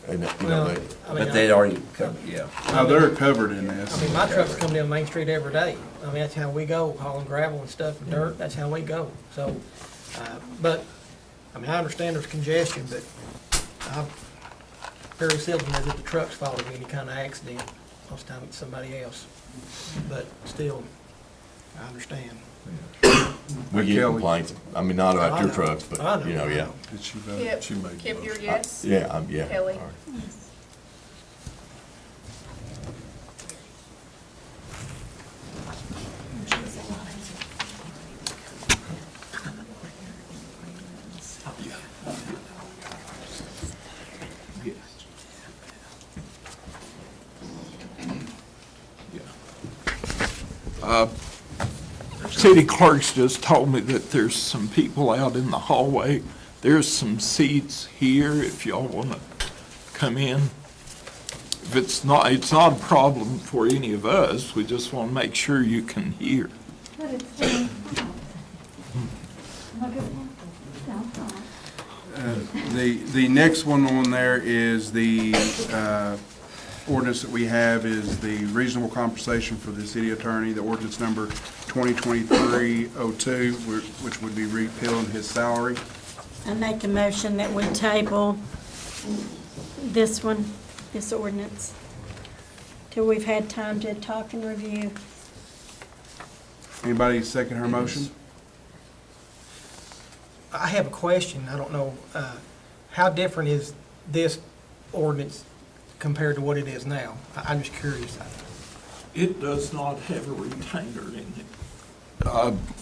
And, Well, they, I mean, But they'd already covered, yeah. No, they're covered in I this. mean, my trucks come down Main Street every day. I mean, that's how we go, hauling gravel and stuff and dirt, that's how we go. So, but, I mean, I understand there's congestion, but I very seldom is it the truck's fault of any kind of accident. Most of the time it's somebody else. But still, I understand. we get Kelly. complaints, I mean, not about I your know. trucks, but, I know. yeah. Did she vote? Kip, She made the Kip, you're motion. yes? Yeah, yeah. Kelly? All right. City clerk's just told me that there's some people out in the hallway. There's some seats here if y'all want to come in. If it's not a problem for any of us. We just want to make sure you can hear. The next one on there is the ordinance that we have is the reasonable compensation for the city attorney, the ordinance number 2023-02, which would be repealing his salary. I make a motion that we table this one, this ordinance, till we've had time to talk and review. Anybody second her motion? I have a question. I don't know, how different is this ordinance compared to what it is now? I'm just curious. It does not have a retainer in it.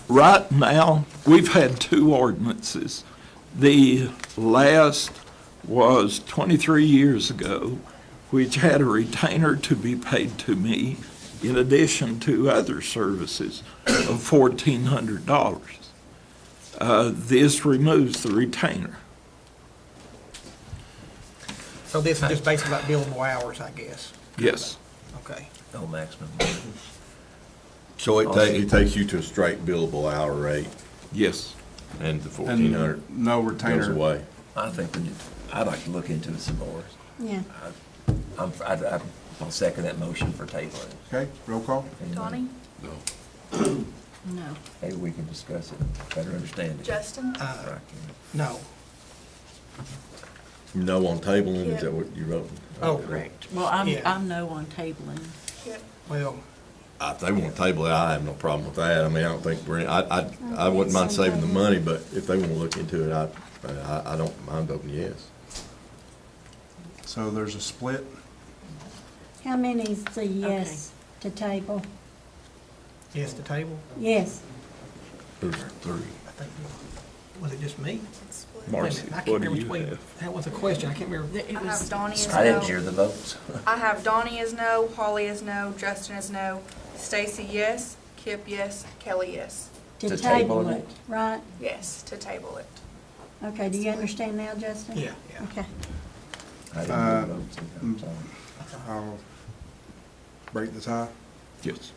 Right now, we've had two ordinances. The last was 23 years ago, which had a retainer to be paid to me in addition to other services of $1,400. This removes the retainer. So this is just basically like billable hours, I guess? Yes. Okay. No maximum. So it takes you to a straight billable hour rate, Yes. and the 1,400 And no goes retainer. away. I think I'd like to look into it some more. Yeah. I'll second that motion for tabling. Okay, roll call. Donnie? No. Maybe we can discuss it, better understand it. Justin? Right. No. No on tabling, is that what you wrote? Oh, Correct. Well, Yeah. I'm no on tabling. well, If they want to table it, I have no problem with that. I mean, I don't think I wouldn't mind saving the money, but if they want to look into it, I don't mind voting yes. So there's a split. How many's the yes to table? yes, the table? Yes. There's three. I think, was it just me? Marcy, Wait a minute, I can't what do remember you which way. have? That was a question. I can't remember. It I have was, Donnie as I didn't no. hear the votes. I have Donnie as no, Holly is no, Justin is no, Stacy yes, Kip yes, Kelly yes. To To table table it. it, right? Yes, to table it. Okay, do you understand now, Justin? Yeah. Okay. I didn't hear the votes. I'm sorry. I'll break the tie. Yes.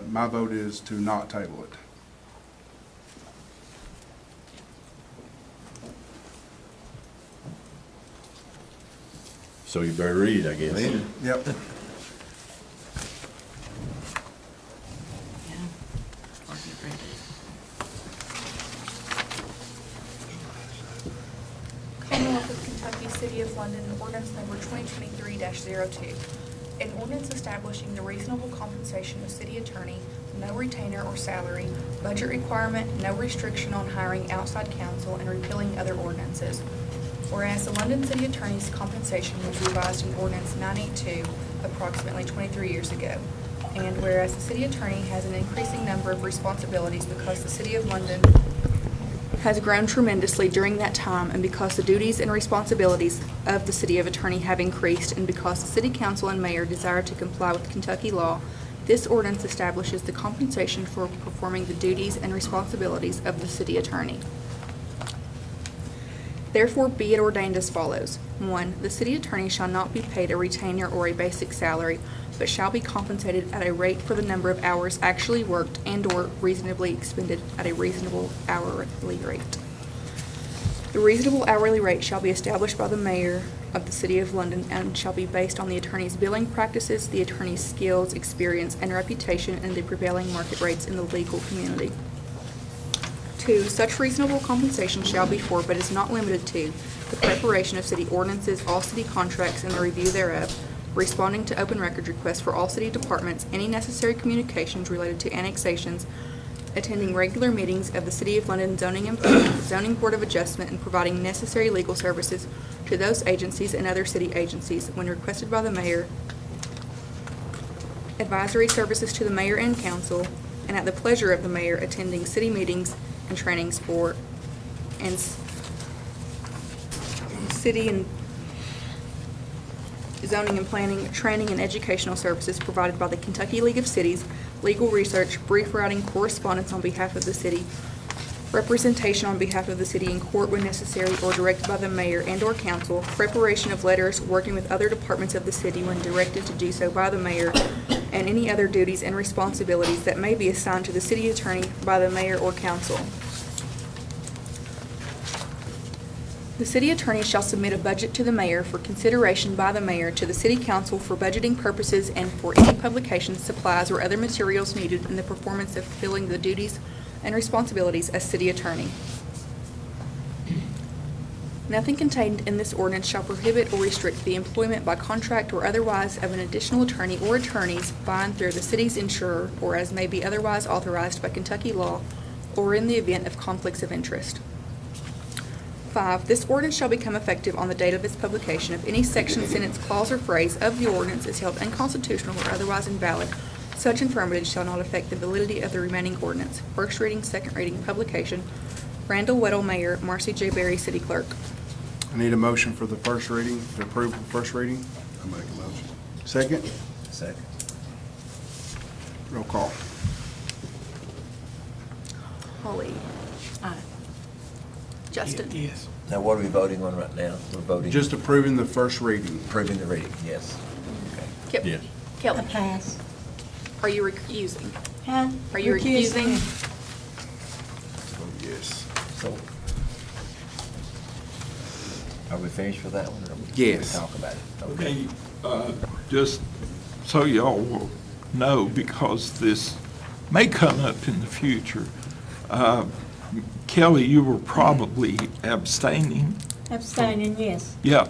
My vote is to not table it. So you better read, I guess. Yep. yeah. I'll get ready. Commonwealth of Kentucky, City of London, ordinance number 2023-02. An ordinance establishing the reasonable compensation of city attorney, no retainer or salary, budget requirement, no restriction on hiring outside counsel, and repealing other ordinances. Whereas the London City Attorney's compensation was revised in Ordinance 982 approximately 23 years ago. And whereas the city attorney has an increasing number of responsibilities because the City of London has grown tremendously during that time, and because the duties and responsibilities of the city of attorney have increased, and because the city council and mayor desire to comply with Kentucky law, this ordinance establishes the compensation for performing the duties and responsibilities of the city attorney. Therefore, be it ordained as follows. 1, the city attorney shall not be paid a retainer or a basic salary, but shall be compensated at a rate for the number of hours actually worked and/or reasonably expended at a reasonable hourly rate. The reasonable hourly rate shall be established by the mayor of the City of London and shall be based on the attorney's billing practices, the attorney's skills, experience, and reputation, and the prevailing market rates in the legal community. 2, such reasonable compensation shall be for, but is not limited to, the preparation of city ordinances, all city contracts, and the review thereof, responding to open record requests for all city departments, any necessary communications related to annexations, attending regular meetings of the City of London Zoning Board of Adjustment, and providing necessary legal services to those agencies and other city agencies when requested by the mayor, advisory services to the mayor and council, and at the pleasure of the mayor, attending city meetings and trainings for city and zoning and planning, training, and educational services provided by the Kentucky League of Cities, legal research, brief writing, correspondence on behalf of the city, representation on behalf of the city in court when necessary or directed by the mayor and/or council, preparation of letters, working with other departments of the city when directed to do so by the mayor, and any other duties and responsibilities that may be assigned to the city attorney by the mayor or council. The city attorney shall submit a budget to the mayor for consideration by the mayor to the city council for budgeting purposes and for any publications, supplies, or other materials needed in the performance of fulfilling the duties and responsibilities as city attorney. Nothing contained in this ordinance shall prohibit or restrict the employment by contract or otherwise of an additional attorney or attorneys by and through the city's insurer or as may be otherwise authorized by Kentucky law or in the event of conflicts of interest. 5, this ordinance shall become effective on the date of its publication if any section, sentence, clause, or phrase of the ordinance is held unconstitutional or otherwise invalid. Such infirmity shall not affect the validity of the remaining ordinance. First reading, second reading, publication. Randall Weddle, Mayor. Marcy J. Berry, City Clerk. I need a motion for the first reading, to approve the first reading. I make a motion. Second, Second. roll call. Holly. Aye. Justin. Yes. Now, what are we voting on right now? We're voting. Just approving the first reading. Approving the reading, yes. Okay. Kip. Yes. A Kelly. pass. Are you recusing? Huh? Are you recusing? Oh, yes. So, are we finished with that one? Or Yes. Talk about it. Okay, just so y'all will know, because this may come up in the future, Kelly, you were probably abstaining. Abstaining, yes. Yeah,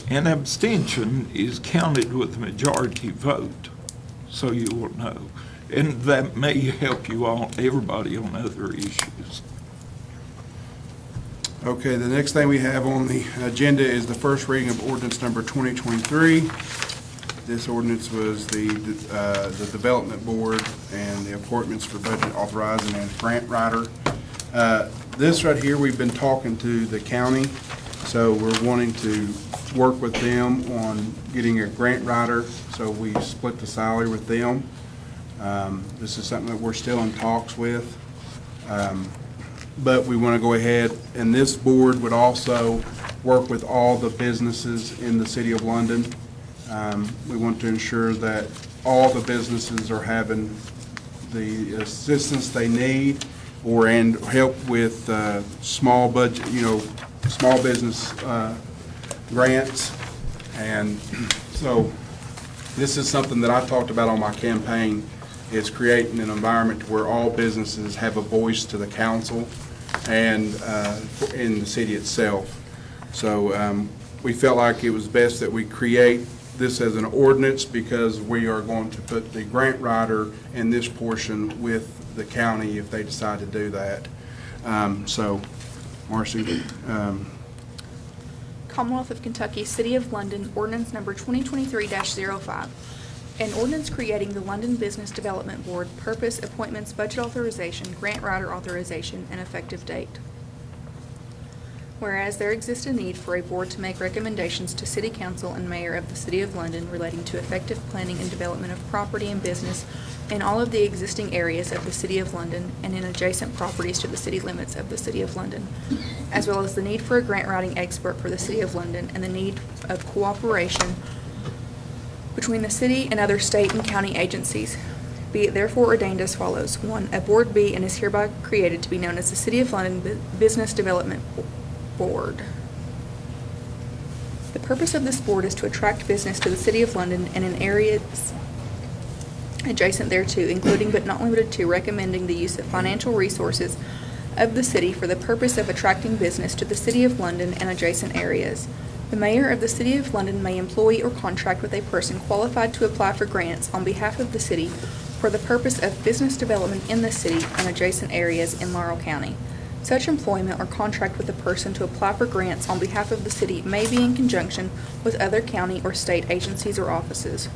and abstention is counted with a majority vote, so you will know. And that may help you all, everybody on other issues. Okay, the next thing we have on the agenda is the first reading of ordinance number 2023. This ordinance was the Development Board and the appointments for budget authorizing and grant writer. This right here, we've been talking to the county, so we're wanting to work with them on getting a grant writer, so we split the salary with them. This is something that we're still in talks with. But we want to go ahead, and this board would also work with all the businesses in the city of London. We want to ensure that all the businesses are having the assistance they need and help with small budget, small business grants. And so this is something that I talked about on my campaign, is creating an environment where all businesses have a voice to the council and in the city itself. So we felt like it was best that we create this as an ordinance, because we are going to put the grant writer in this portion with the county if they decide to do that. So, Marcy, Commonwealth of Kentucky, City of London, ordinance number 2023-05. An ordinance creating the London Business Development Board, purpose, appointments, budget authorization, grant writer authorization, and effective date. Whereas there exists a need for a board to make recommendations to City Council and Mayor of the City of London relating to effective planning and development of property and business in all of the existing areas of the City of London and in adjacent properties to the city limits of the City of London, as well as the need for a grant writing expert for the City of London and the need of cooperation between the city and other state and county agencies. Be it therefore ordained as follows. 1, a board be and is hereby created to be known as the City of London Business Development Board. The purpose of this board is to attract business to the City of London and in areas adjacent thereto, including but not limited to recommending the use of financial resources of the city for the purpose of attracting business to the City of London and adjacent areas. The mayor of the City of London may employ or contract with a person qualified to apply for grants on behalf of the city for the purpose of business development in the city and adjacent areas in Laurel County. Such employment or contract with a person to apply for grants on behalf of the city may be in conjunction with other county or state agencies or offices.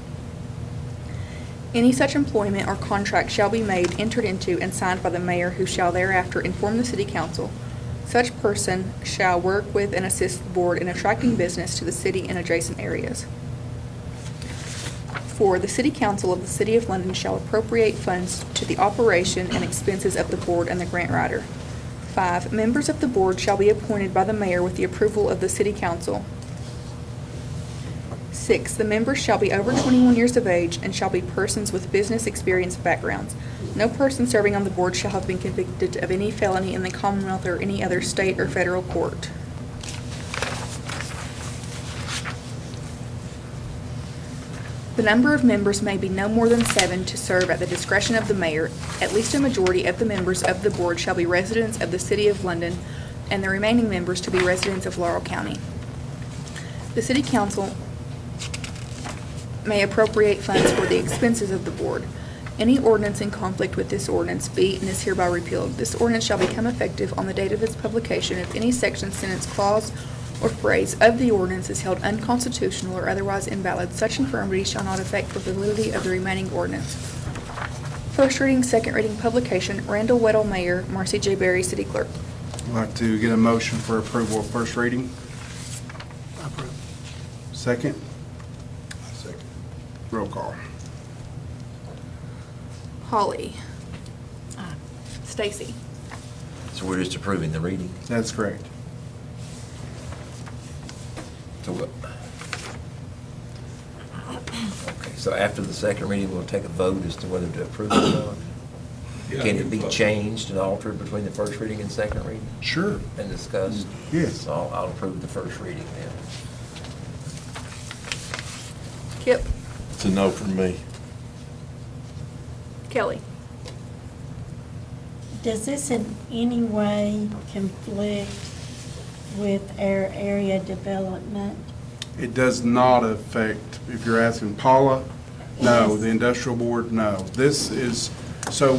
Any such employment or contract shall be made, entered into, and signed by the mayor, who shall thereafter inform the city council. Such person shall work with and assist the board in attracting business to the city and adjacent areas. 4, the City Council of the City of London shall appropriate funds to the operation and expenses of the board and the grant writer. 5, members of the board shall be appointed by the mayor with the approval of the City Council. 6, the members shall be over 21 years of age and shall be persons with business experience backgrounds. No person serving on the board shall have been convicted of any felony in the Commonwealth or any other state or federal court. The number of members may be no more than 7 to serve at the discretion of the mayor. At least a majority of the members of the board shall be residents of the City of London, and the remaining members to be residents of Laurel County. The City Council may appropriate funds for the expenses of the board. Any ordinance in conflict with this ordinance be and is hereby repealed. This ordinance shall become effective on the date of its publication if any section, sentence, clause, or phrase of the ordinance is held unconstitutional or otherwise invalid. Such infirmity shall not affect the validity of the remaining ordinance. First reading, second reading, publication. Randall Weddle, Mayor. Marcy J. Berry, City Clerk. I'd like to get a motion for approval of first reading. Approve. Second, Second. roll call. Holly. Stacy. So we're just approving the reading. That's correct. So what? Okay, so after the second reading, we'll take a vote as to whether to approve it or not? Can it be changed and altered between the first reading and second reading Sure. and discussed? Yes. So I'll approve the first reading then. Kip. It's a no from me. Kelly. Does this in any way conflict with our area development? It does not affect, if you're asking Paula, no. Yes. The industrial board, no. This is, so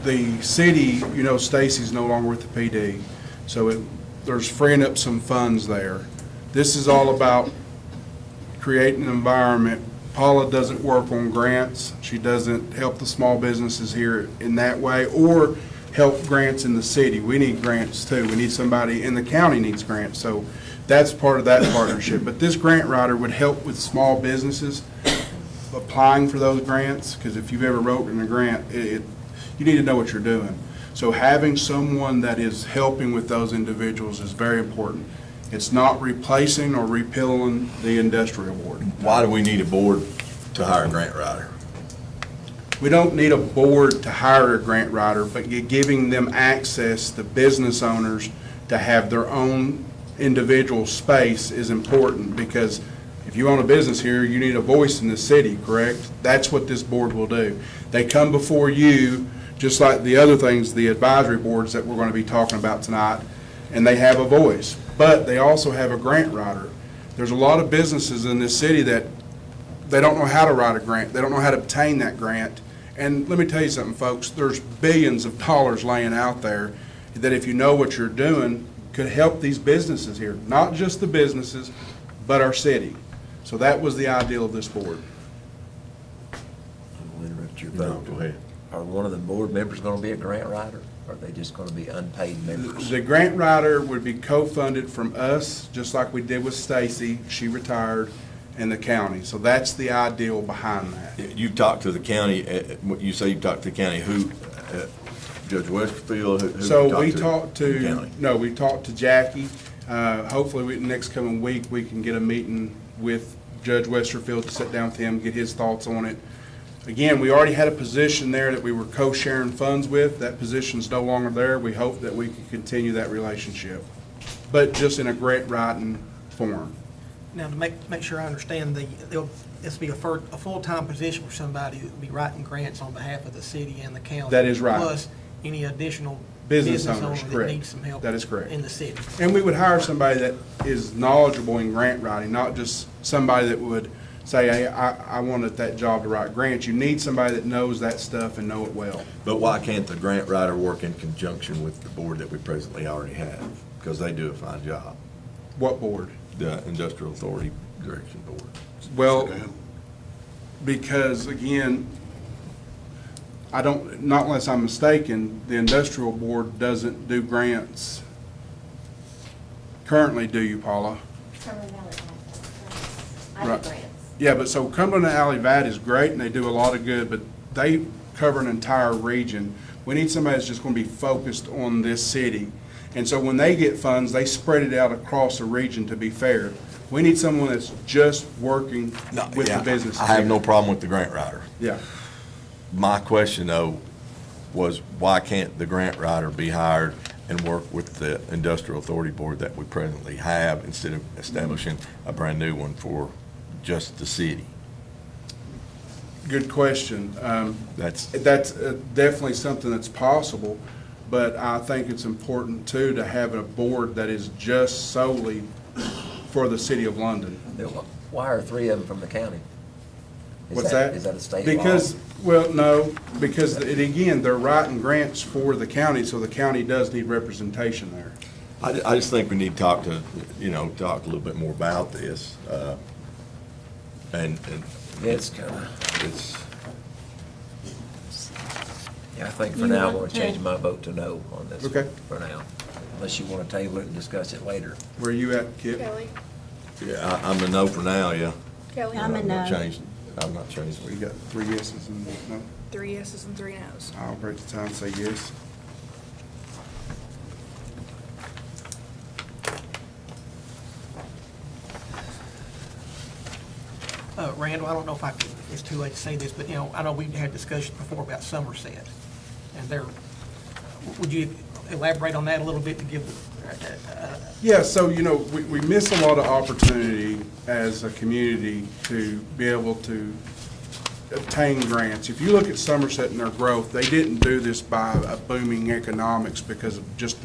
the city, you know, Stacy's no longer with the PD, so there's freeing up some funds there. This is all about creating an environment. Paula doesn't work on grants. She doesn't help the small businesses here in that way, or help grants in the city. We need grants too. We need somebody, and the county needs grants. So that's part of that partnership. But this grant writer would help with small businesses applying for those grants, because if you've ever wrote in a grant, you need to know what you're doing. So having someone that is helping with those individuals is very important. It's not replacing or repealing the industrial board. Why do we need a board to hire a grant writer? We don't need a board to hire a grant writer, but you're giving them access, the business owners, to have their own individual space is important, because if you own a business here, you need a voice in the city, correct? That's what this board will do. They come before you, just like the other things, the advisory boards that we're going to be talking about tonight, and they have a voice. But they also have a grant writer. There's a lot of businesses in this city that they don't know how to write a grant. They don't know how to obtain that grant. And let me tell you something, folks, there's billions of dollars laying out there that if you know what you're doing, could help these businesses here. Not just the businesses, but our city. So that was the ideal of this board. We'll interrupt your No, vote. go ahead. Are one of the board members going to be a grant writer? Or are they just going to be unpaid members? The grant writer would be co-funded from us, just like we did with Stacy. She retired, and the county. So that's the ideal behind that. You've talked to the county, what you say you've talked to the county, who, Judge Westerfield, who So we you talked the to, county? no, we talked to Jackie. Hopefully, next coming week, we can get a meeting with Judge Westerfield to sit down with him, get his thoughts on it. Again, we already had a position there that we were co-sharing funds with. That position's no longer there. We hope that we can continue that relationship, but just in a grant writing form. Now, to make sure I understand, this will be a full-time position for somebody that will be writing grants on behalf of the city and the county. That is right. Plus any additional Business business owners, owner that correct. needs some help. That is correct. In the city. And we would hire somebody that is knowledgeable in grant writing, not just somebody that would say, hey, I wanted that job to write grants. You need somebody that knows that stuff and know it well. But why can't the grant writer work in conjunction with the board that we presently already have? Because they do a fine job. What board? The Industrial Authority Direction Board. Well, Sit down. because again, not unless I'm mistaken, the industrial board doesn't do grants. Currently, do you, Paula? Summer Valley has Right. grants. Yeah, but so Cumberland and Alley VAT is great, and they do a lot of good, but they cover an entire region. We need somebody that's just gonna be focused on this city. And so when they get funds, they spread it out across the region to be fair. We need someone that's just working with the business. I have no problem with the grant writer. Yeah. My question, though, was why can't the grant writer be hired and work with the industrial authority board that we presently have instead of establishing a brand-new one for just the city? Good question. That's, That's definitely something that's possible, but I think it's important too to have a board that is just solely for the city of London. Why are 3 of them from the county? What's that? Is that a state law? Because, well, no, because again, they're writing grants for the county, so the county does need representation there. I just think we need to talk to, talk a little bit more about this. And Yeah, it's kind of, it's, yeah, I think for You now, I want want to to- change my vote to no on this. Okay. For now, unless you want to table it and discuss it later. Where are you at, Kip? Kelly? yeah, I'm a no for now, yeah. Kelly? I'm a I'm not no. changing. I'm not changing. We got 3 yeses and no. 3 yeses and 3 noes. I'll break the time and say yes. Randall, I don't know if it's too late to say this, but, I know we've had discussions before about Somerset. And would you elaborate on that a little bit to give Yeah, so, we miss a lot of opportunity as a community to be able to obtain grants. If you look at Somerset and their growth, they didn't do this by a booming economics because of just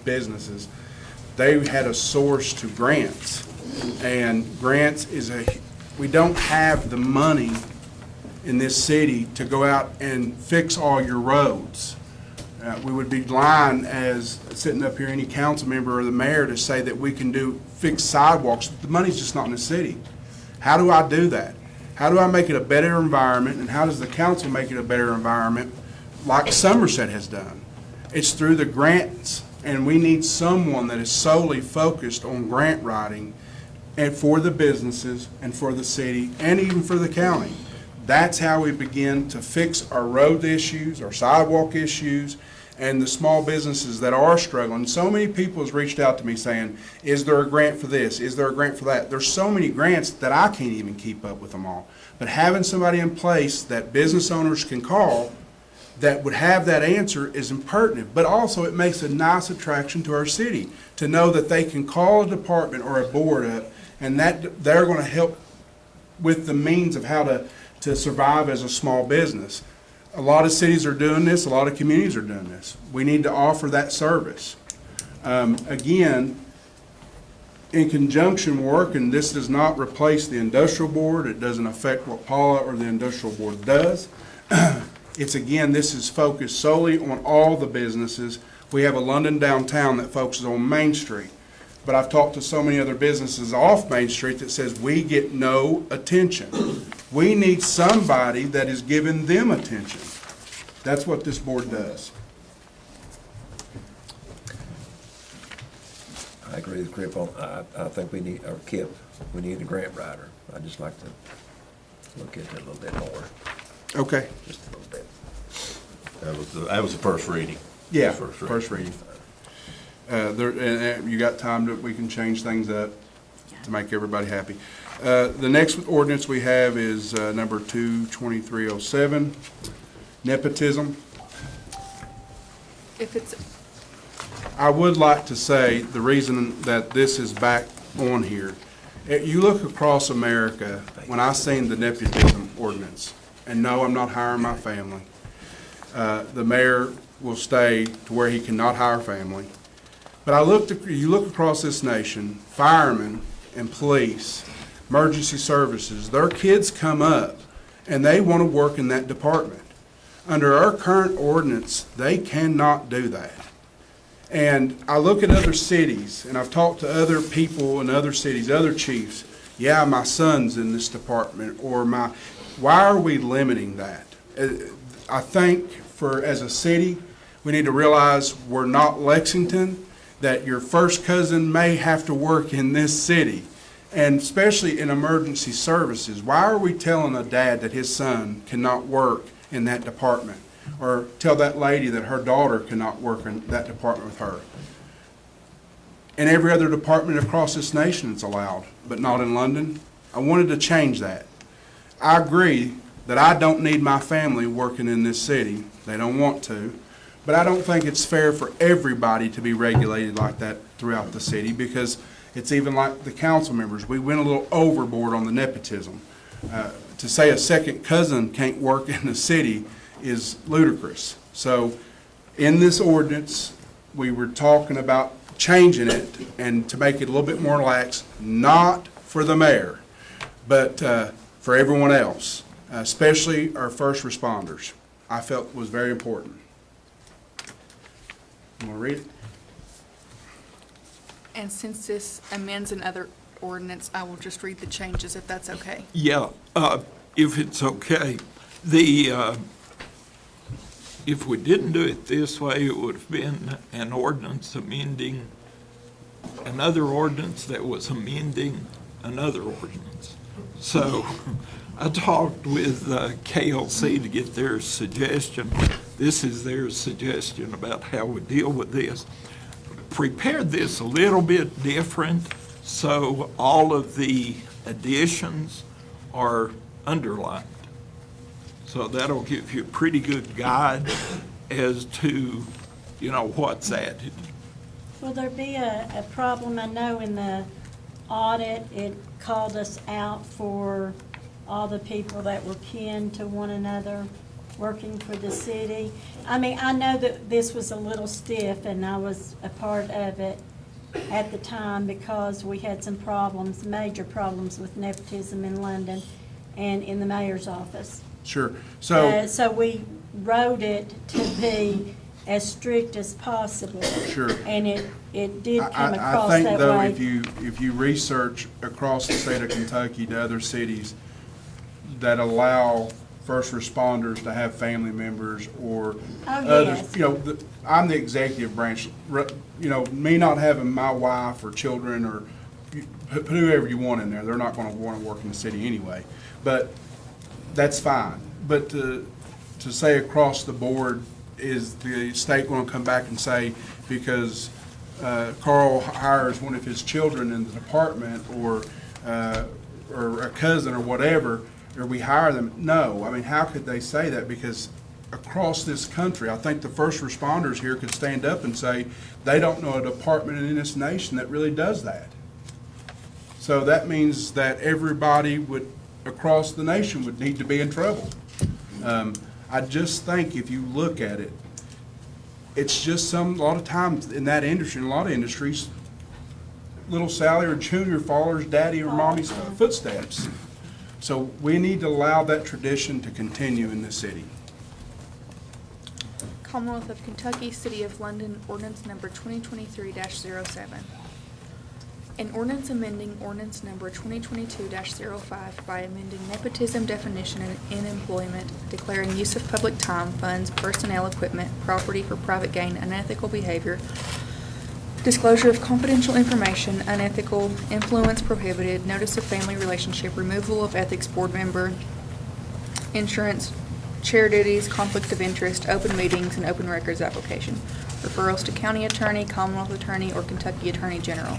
businesses. They had a source to grants. And grants we don't have the money in this city to go out and fix all your roads. We would be lying as sitting up here, any council member or the mayor, to say that we can fix sidewalks. The money's just not in the city. How do I do that? How do I make it a better environment, and how does the council make it a better environment like Somerset has done? It's through the grants, and we need someone that is solely focused on grant writing and for the businesses and for the city and even for the county. That's how we begin to fix our road issues, our sidewalk issues, and the small businesses that are struggling. So many people has reached out to me saying, is there a grant for this? Is there a grant for that? There's so many grants that I can't even keep up with them all. But having somebody in place that business owners can call that would have that answer is impertinent. But also it makes a nice attraction to our city to know that they can call a department or a board up and that they're going to help with the means of how to survive as a small business. A lot of cities are doing this, a lot of communities are doing this. We need to offer that service. Again, in conjunction working, this does not replace the industrial board. It doesn't affect what Paula or the industrial board does. This is focused solely on all the businesses. We have a London downtown that focuses on Main Street. But I've talked to so many other businesses off Main Street that says we get no attention. We need somebody that is giving them attention. That's what this board does. I agree with Kip I think we need, or Kip, we need a grant writer. I'd just like to look into it a little bit more, Okay. just a little bit. That was the first reading. Yeah, First reading. first reading. And you got time that we can change things up to make everybody happy. The next ordinance we have is number 22307, nepotism. If it's, I would like to say the reason that this is back on here, you look across America, when I seen the nepotism ordinance, and no, I'm not hiring my family. The mayor will stay to where he cannot hire family. But you look across this nation, firemen and police, emergency services, their kids come up and they want to work in that department. Under our current ordinance, they cannot do that. And I look at other cities, and I've talked to other people in other cities, other chiefs. Yeah, my son's in this department, or why are we limiting that? I think as a city, we need to realize we're not Lexington, that your first cousin may have to work in this city. And especially in emergency services, why are we telling a dad that his son cannot work in that department? Or tell that lady that her daughter cannot work in that department with her? In every other department across this nation it's allowed, but not in London. I wanted to change that. I agree that I don't need my family working in this city. They don't want to. But I don't think it's fair for everybody to be regulated like that throughout the city, because it's even like the council members. We went a little overboard on the nepotism. To say a second cousin can't work in the city is ludicrous. So in this ordinance, we were talking about changing it and to make it a little bit more lax, not for the mayor, but for everyone else, especially our first responders. I felt was very important. You want to read it? And since this amends another ordinance, I will just read the changes if that's okay. Yeah, if it's okay. If we didn't do it this way, it would have been an ordinance amending another ordinance that was amending another ordinance. So I talked with KLC to get their suggestion. This is their suggestion about how we deal with this. Prepared this a little bit different, so all of the additions are underlined. So that'll give you a pretty good guide as to, what's added. Will there be a problem? I know in the audit, it called us out for all the people that were kin to one another working for the city. I mean, I know that this was a little stiff, and I was a part of it at the time because we had some problems, major problems with nepotism in London and in the mayor's office. Sure. So, So we wrote it to be as strict as possible. Sure. And it did come I across think that though, way. if you research across the state of Kentucky to other cities that allow first responders to have family members or others, yes. I'm the executive branch. Me not having my wife or children or whoever you want in there, they're not going to want to work in the city anyway. But that's fine. But to say across the board, is the state going to come back and say because Carl hires one of his children in the department or a cousin or whatever, or we hire them? No. I mean, how could they say that? Because across this country, I think the first responders here could stand up and say they don't know a department in this nation that really does that. So that means that everybody across the nation would need to be in trouble. I just think if you look at it, it's just a lot of times in that industry, in a lot of industries, little Sally or Junior follows daddy or mommy's footsteps. So we need to allow that tradition to continue in the city. Commonwealth of Kentucky, City of London, ordinance number 2023-07. An ordinance amending ordinance number 2022-05 by amending nepotism definition in employment, declaring use of public time, funds, personnel, equipment, property for private gain, unethical behavior, disclosure of confidential information, unethical influence prohibited, notice of family relationship, removal of ethics board member, insurance, chair duties, conflict of interest, open meetings, and open records application. Referrals to county attorney, Commonwealth attorney, or Kentucky Attorney General.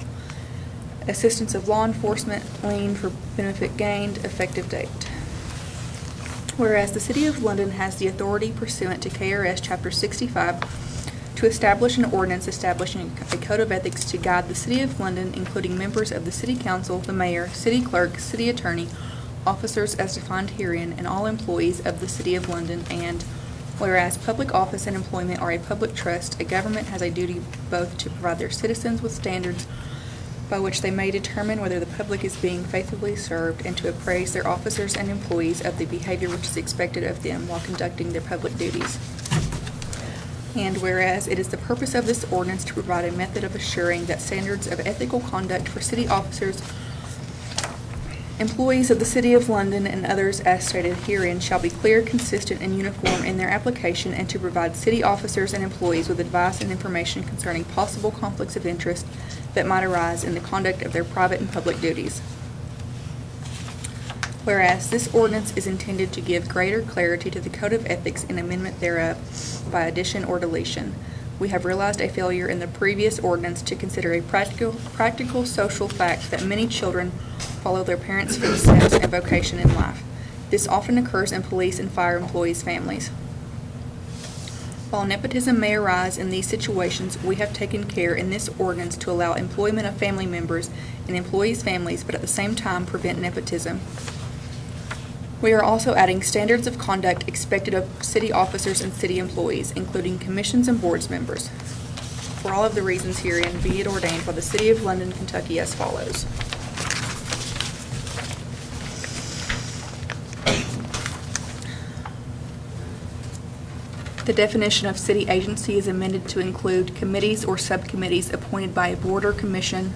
Assistance of law enforcement, lien for benefit gained, effective date. Whereas the City of London has the authority pursuant to KRS Chapter 65 to establish an ordinance establishing a code of ethics to guide the City of London, including members of the City Council, the Mayor, City Clerk, City Attorney, officers as defined herein, and all employees of the City of London, and whereas public office and employment are a public trust, a government has a duty both to provide their citizens with standards by which they may determine whether the public is being faithfully served, and to appraise their officers and employees of the behavior which is expected of them while conducting their public duties. And whereas it is the purpose of this ordinance to provide a method of assuring that standards of ethical conduct for city officers, employees of the City of London, and others as stated herein shall be clear, consistent, and uniform in their application, and to provide city officers and employees with advice and information concerning possible conflicts of interest that might arise in the conduct of their private and public duties. Whereas this ordinance is intended to give greater clarity to the Code of Ethics and amendment thereof by addition or deletion. We have realized a failure in the previous ordinance to consider a practical social fact that many children follow their parents' footsteps and vocation in life. This often occurs in police and fire employees' families. While nepotism may arise in these situations, we have taken care in this ordinance to allow employment of family members and employees' families, but at the same time prevent nepotism. We are also adding standards of conduct expected of city officers and city employees, including commissions and boards members. For all of the reasons herein, be it ordained by the City of London, Kentucky as follows. The definition of city agency is amended to include committees or subcommittees appointed by a board or commission.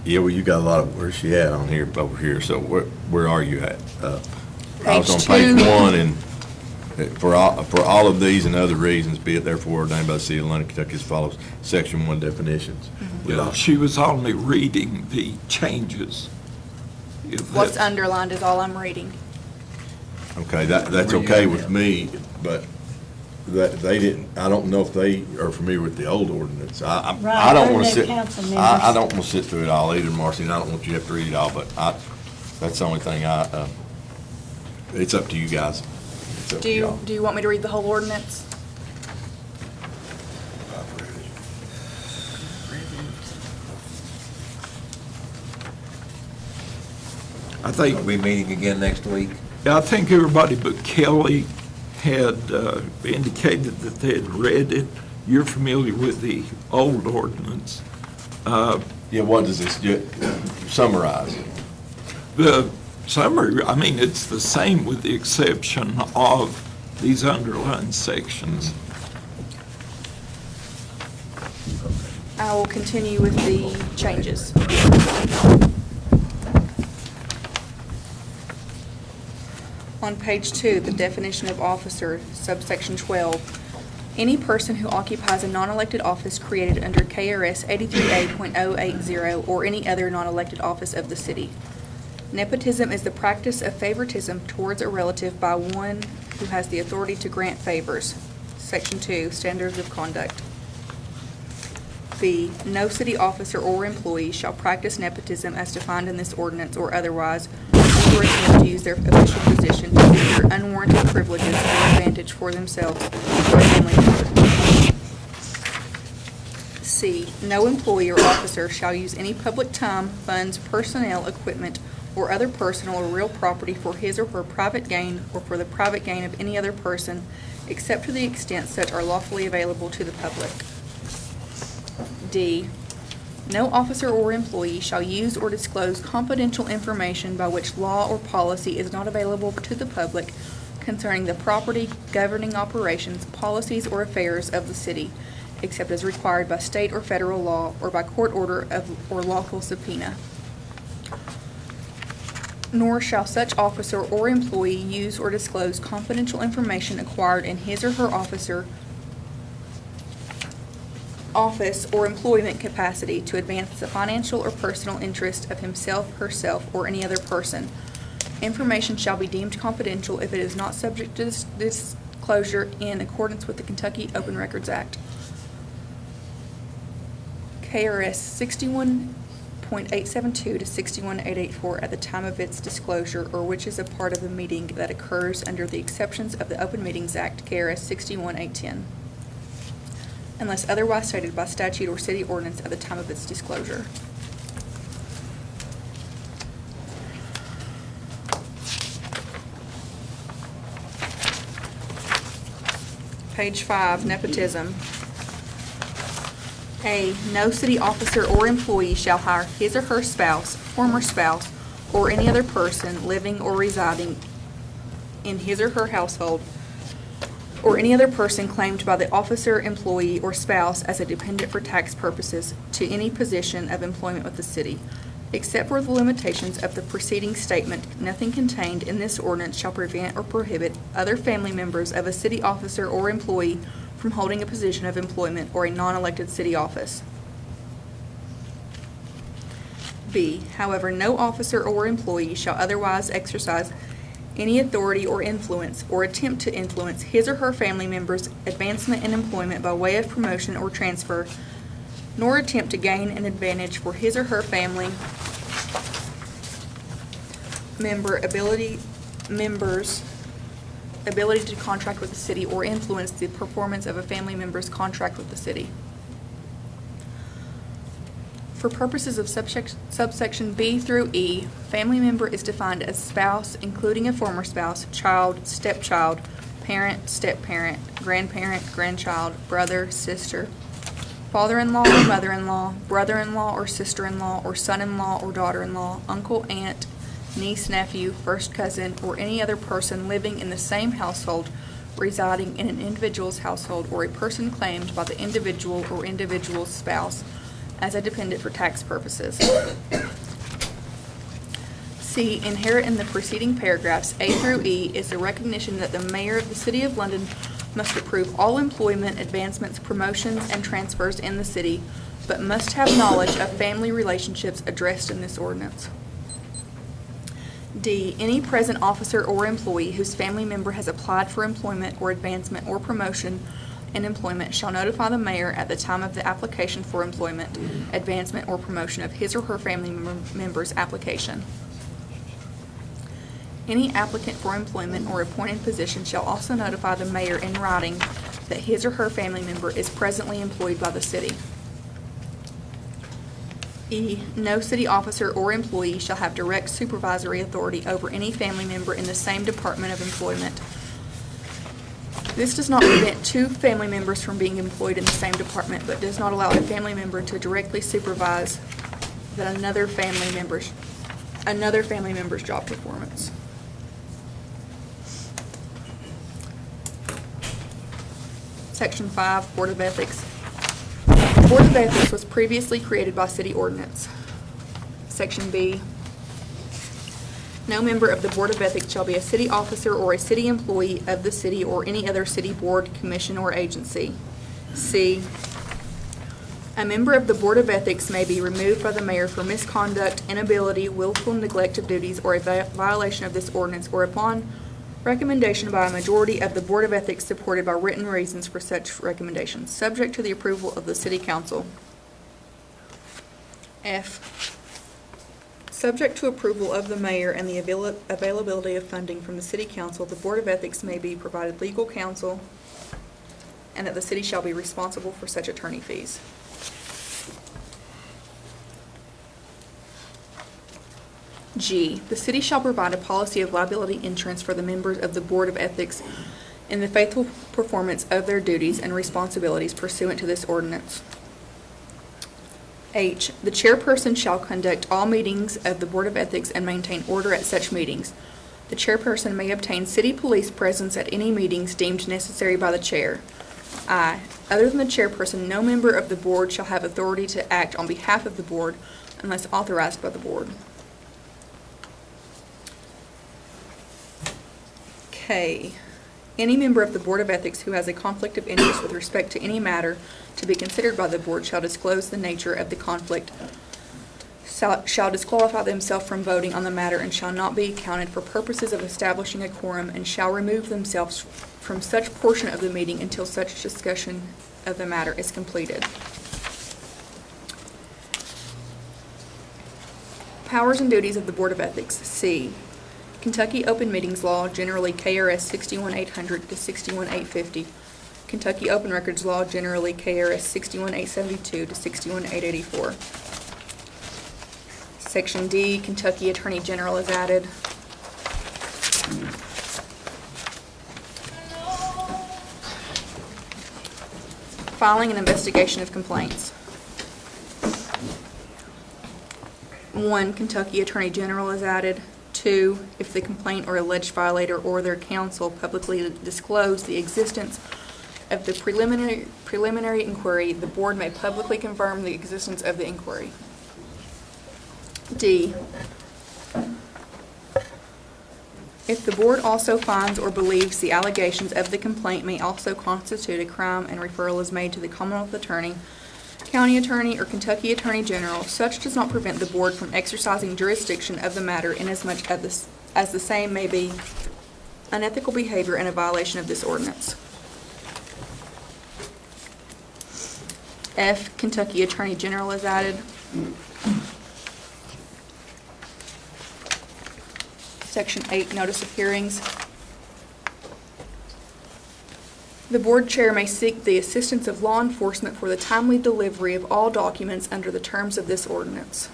Yeah, well, you got a lot of, where's she at on here, over here, so where are you at? I was on Page page 2. 1, and for all of these and other reasons, be it therefore ordained by the City of London, Kentucky as follows, Section 1 definitions. Well, she was only reading the changes. If What's that's- underlined is all I'm reading. Okay, that's okay with me, but they didn't, I don't know if they are familiar with the old ordinance. I Right, don't they're want to new sit, council members. I don't want to sit through it all either, Marcy, and I don't want you to have to read it all, but that's the only thing it's up to you guys. It's up to y'all. Do you want me to read the whole ordinance? I think Are we meeting again next week? I think everybody but Kelly had indicated that they had read it. You're familiar with the old ordinance. Yeah, what does this, summarize? The summary, I mean, it's the same with the exception of these underlined sections. I will continue with the changes. On page 2, the definition of officer, subsection 12. Any person who occupies a non-elected office created under KRS 83A.080 or any other non-elected office of the city. Nepotism is the practice of favoritism towards a relative by one who has the authority to grant favors. Section 2, standards of conduct. B, no city officer or employee shall practice nepotism as defined in this ordinance or otherwise, or attempt to use their official position to secure unwarranted privileges or advantage for themselves or a family member. C, no employee or officer shall use any public time, funds, personnel, equipment, or other personal or real property for his or her private gain or for the private gain of any other person, except to the extent such are lawfully available to the public. D, no officer or employee shall use or disclose confidential information by which law or policy is not available to the public concerning the property, governing operations, policies, or affairs of the city, except as required by state or federal law or by court order or lawful subpoena. Nor shall such officer or employee use or disclose confidential information acquired in his or her office or employment capacity to advance the financial or personal interest of himself, herself, or any other person. Information shall be deemed confidential if it is not subject to disclosure in accordance with the Kentucky Open Records Act. KRS 61.872 to 61.884 at the time of its disclosure or which is a part of the meeting that occurs under the exceptions of the Open Meetings Act, KRS 61.810. Unless otherwise stated by statute or city ordinance at the time of its disclosure. Page 5, nepotism. A, no city officer or employee shall hire his or her spouse, former spouse, or any other person living or residing in his or her household or any other person claimed by the officer, employee, or spouse as a dependent for tax purposes to any position of employment with the city. Except for the limitations of the preceding statement, nothing contained in this ordinance shall prevent or prohibit other family members of a city officer or employee from holding a position of employment or a non-elected city office. B, however, no officer or employee shall otherwise exercise any authority or influence or attempt to influence his or her family member's advancement in employment by way of promotion or transfer, nor attempt to gain an advantage for his or her family member's ability to contract with the city or influence the performance of a family member's contract with the city. For purposes of subsection B through E, family member is defined as spouse, including a former spouse, child, stepchild, parent, step-parent, grandparent, grandchild, brother, sister, father-in-law or mother-in-law, brother-in-law or sister-in-law, or son-in-law or daughter-in-law, uncle, aunt, niece, nephew, first cousin, or any other person living in the same household, residing in an individual's household, or a person claimed by the individual or individual's spouse as a dependent for tax purposes. C, inherent in the preceding paragraphs, A through E, is the recognition that the mayor of the City of London must approve all employment, advancements, promotions, and transfers in the city, but must have knowledge of family relationships addressed in this ordinance. D, any present officer or employee whose family member has applied for employment or advancement or promotion in employment shall notify the mayor at the time of the application for employment, advancement, or promotion of his or her family member's application. Any applicant for employment or appointed position shall also notify the mayor in writing that his or her family member is presently employed by the city. E, no city officer or employee shall have direct supervisory authority over any family member in the same department of employment. This does not prevent two family members from being employed in the same department, but does not allow a family member to directly supervise another family member's job performance. Section 5, Board of Ethics. The Board of Ethics was previously created by city ordinance. Section B, no member of the Board of Ethics shall be a city officer or a city employee of the city or any other city board, commission, or agency. C, a member of the Board of Ethics may be removed by the mayor for misconduct, inability, willful neglect of duties, or a violation of this ordinance, or upon recommendation by a majority of the Board of Ethics supported by written reasons for such recommendations, subject to the approval of the City Council. F, subject to approval of the mayor and the availability of funding from the City Council, the Board of Ethics may be provided legal counsel, and that the city shall be responsible for such attorney fees. G, the city shall provide a policy of liability insurance for the members of the Board of Ethics in the faithful performance of their duties and responsibilities pursuant to this ordinance. H, the chairperson shall conduct all meetings of the Board of Ethics and maintain order at such meetings. The chairperson may obtain city police presence at any meetings deemed necessary by the chair. I, other than the chairperson, no member of the board shall have authority to act on behalf of the board unless authorized by the board. K, any member of the Board of Ethics who has a conflict of interest with respect to any matter to be considered by the board shall disclose the nature of the conflict, shall disqualify themselves from voting on the matter, and shall not be counted for purposes of establishing a quorum, and shall remove themselves from such portion of the meeting until such discussion of the matter is completed. Powers and duties of the Board of Ethics. C, Kentucky Open Meetings Law, generally KRS 61800 to 61850. Kentucky Open Records Law, generally KRS 61872 to 61884. Section D, Kentucky Attorney General is added. Filing and investigation of complaints. 1, Kentucky Attorney General is added. 2, if the complaint or alleged violator or their counsel publicly disclose the existence of the preliminary inquiry, the board may publicly confirm the existence of the inquiry. D, if the board also finds or believes the allegations of the complaint may also constitute a crime and referral is made to the Commonwealth Attorney, county attorney, or Kentucky Attorney General, such does not prevent the board from exercising jurisdiction of the matter inasmuch as the same may be unethical behavior and a violation of this ordinance. F, Kentucky Attorney General is added. Section 8, Notice of Hearings. The board chair may seek the assistance of law enforcement for the timely delivery of all documents under the terms of this ordinance.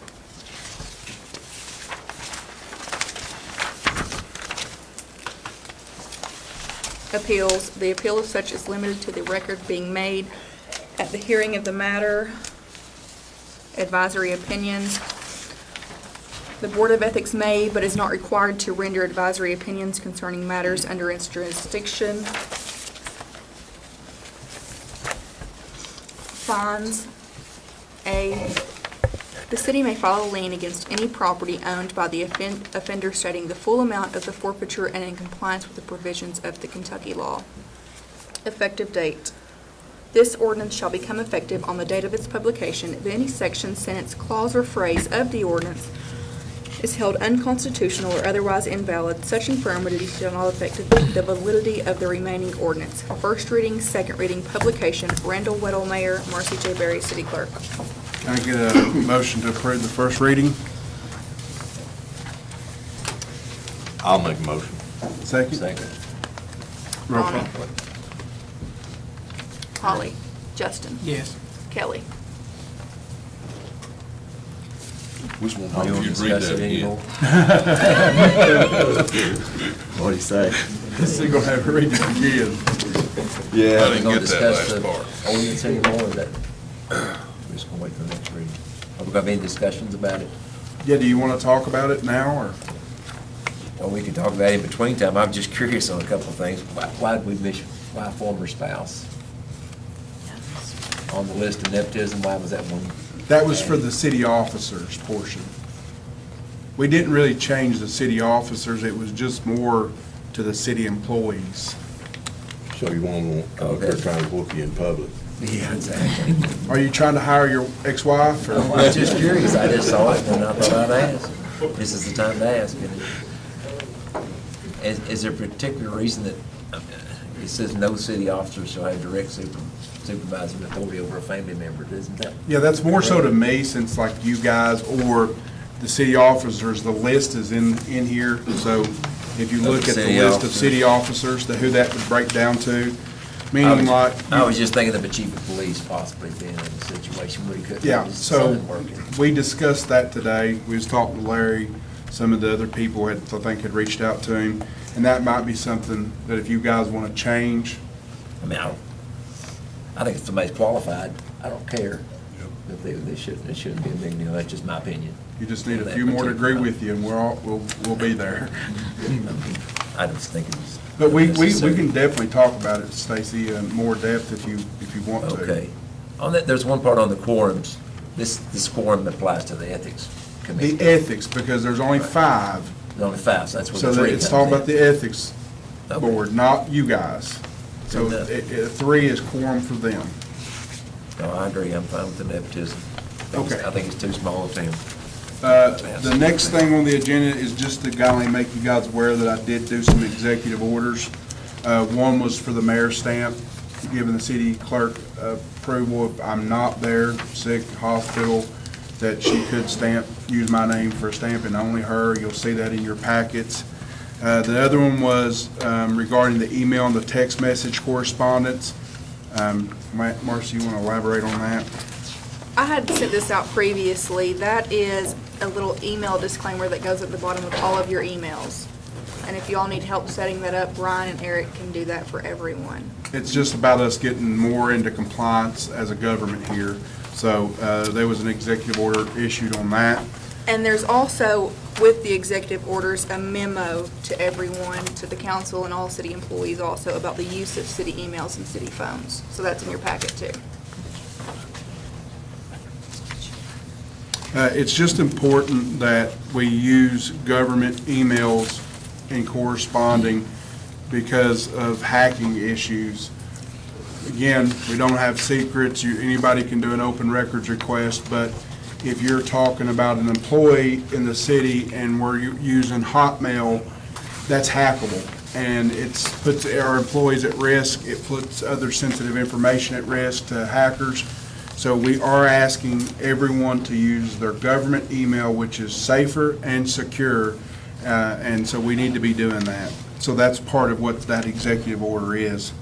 Appeals. The appeal of such is limited to the record being made at the hearing of the matter. Advisory opinions. The Board of Ethics may, but is not required to render advisory opinions concerning matters under its jurisdiction. Fines. A, the city may file a lien against any property owned by the offender stating the full amount of the forfeiture and in compliance with the provisions of the Kentucky law. Effective date. This ordinance shall become effective on the date of its publication if any section, sentence, clause, or phrase of the ordinance is held unconstitutional or otherwise invalid. Such infirmity shall not affect the validity of the remaining ordinance. First reading, second reading, publication. Randall Weddle, Mayor. Marcy J. Berry, City Clerk. Can I get a motion to approve the first reading? I'll make a motion. Second? Second. Roll call. Ronnie. Holly. Justin. Yes. Kelly. Which one? You want to You'd read discuss that it again. anymore? What'd he say? This is gonna have to read it again. I Are we didn't gonna get that discuss last the part. ordinance anymore, or that, we're just gonna wait for the next reading? Are we gonna have any discussions about it? Yeah, do you wanna talk about it now, or? Well, we can talk about it in between time. I'm just curious on a couple of things. Why did we miss, why former spouse? On the list of nepotism, why was that one? That was for the city officers portion. We didn't really change the city officers, it was just more to the city employees. So you won't come up there trying to whoop you in public. Yeah, exactly. Are you trying to hire your ex-wife, or? I was just curious. I just saw it and I thought I'd ask. This is the time to ask. Is there a particular reason that it says no city officer shall have direct supervising authority over a family member? Isn't that? Yeah, that's more so to me, since like you guys or the city officers, the list is in here. So if you look at the City list of officers. city officers, who that would break down to, meaning like. I was just thinking of a chief of police possibly being in a situation where he couldn't Yeah, have his so son working. we discussed that today. We was talking to Larry, some of the other people had, I think, had reached out to him. And that might be something that if you guys want to change, I mean, I think if somebody's qualified, I don't care. If they shouldn't, it shouldn't be a big deal. That's just my opinion. you just need a few more to agree with you, and we'll be there. I just think it's. But we necessary. can definitely talk about it, Stacy, in more depth if you want to. Okay. On that, there's one part on the quorums. This quorum applies to the ethics committee. The ethics, because there's only 5. There's only 5, so that's where So the that 3 it's comes talking in. about the ethics Okay. board, not you guys. So Good enough. 3 is quorum for them. No, I agree. I'm fine with the nepotism. Okay. I think it's too small a town. The next thing on the agenda is just to kindly make you guys aware that I did do some executive orders. One was for the mayor's stamp, giving the city clerk approval if I'm not there, sick, hospital, that she could use my name for a stamp, and only her. You'll see that in your packets. The other one was regarding the email and the text message correspondence. Marcy, you want to elaborate on that? I had sent this out previously. That is a little email disclaimer that goes at the bottom of all of your emails. And if you all need help setting that up, Ryan and Eric can do that for everyone. It's just about us getting more into compliance as a government here. So there was an executive order issued on that. And there's also, with the executive orders, a memo to everyone, to the council and all city employees also, about the use of city emails and city phones. So that's in your packet too. It's just important that we use government emails in corresponding because of hacking issues. again, we don't have secrets. Anybody can do an open records request, but if you're talking about an employee in the city and we're using Hotmail, that's hackable. And it puts our employees at risk. It puts other sensitive information at risk to hackers. So we are asking everyone to use their government email, which is safer and secure. And so we need to be doing that. So that's part of what that executive order is.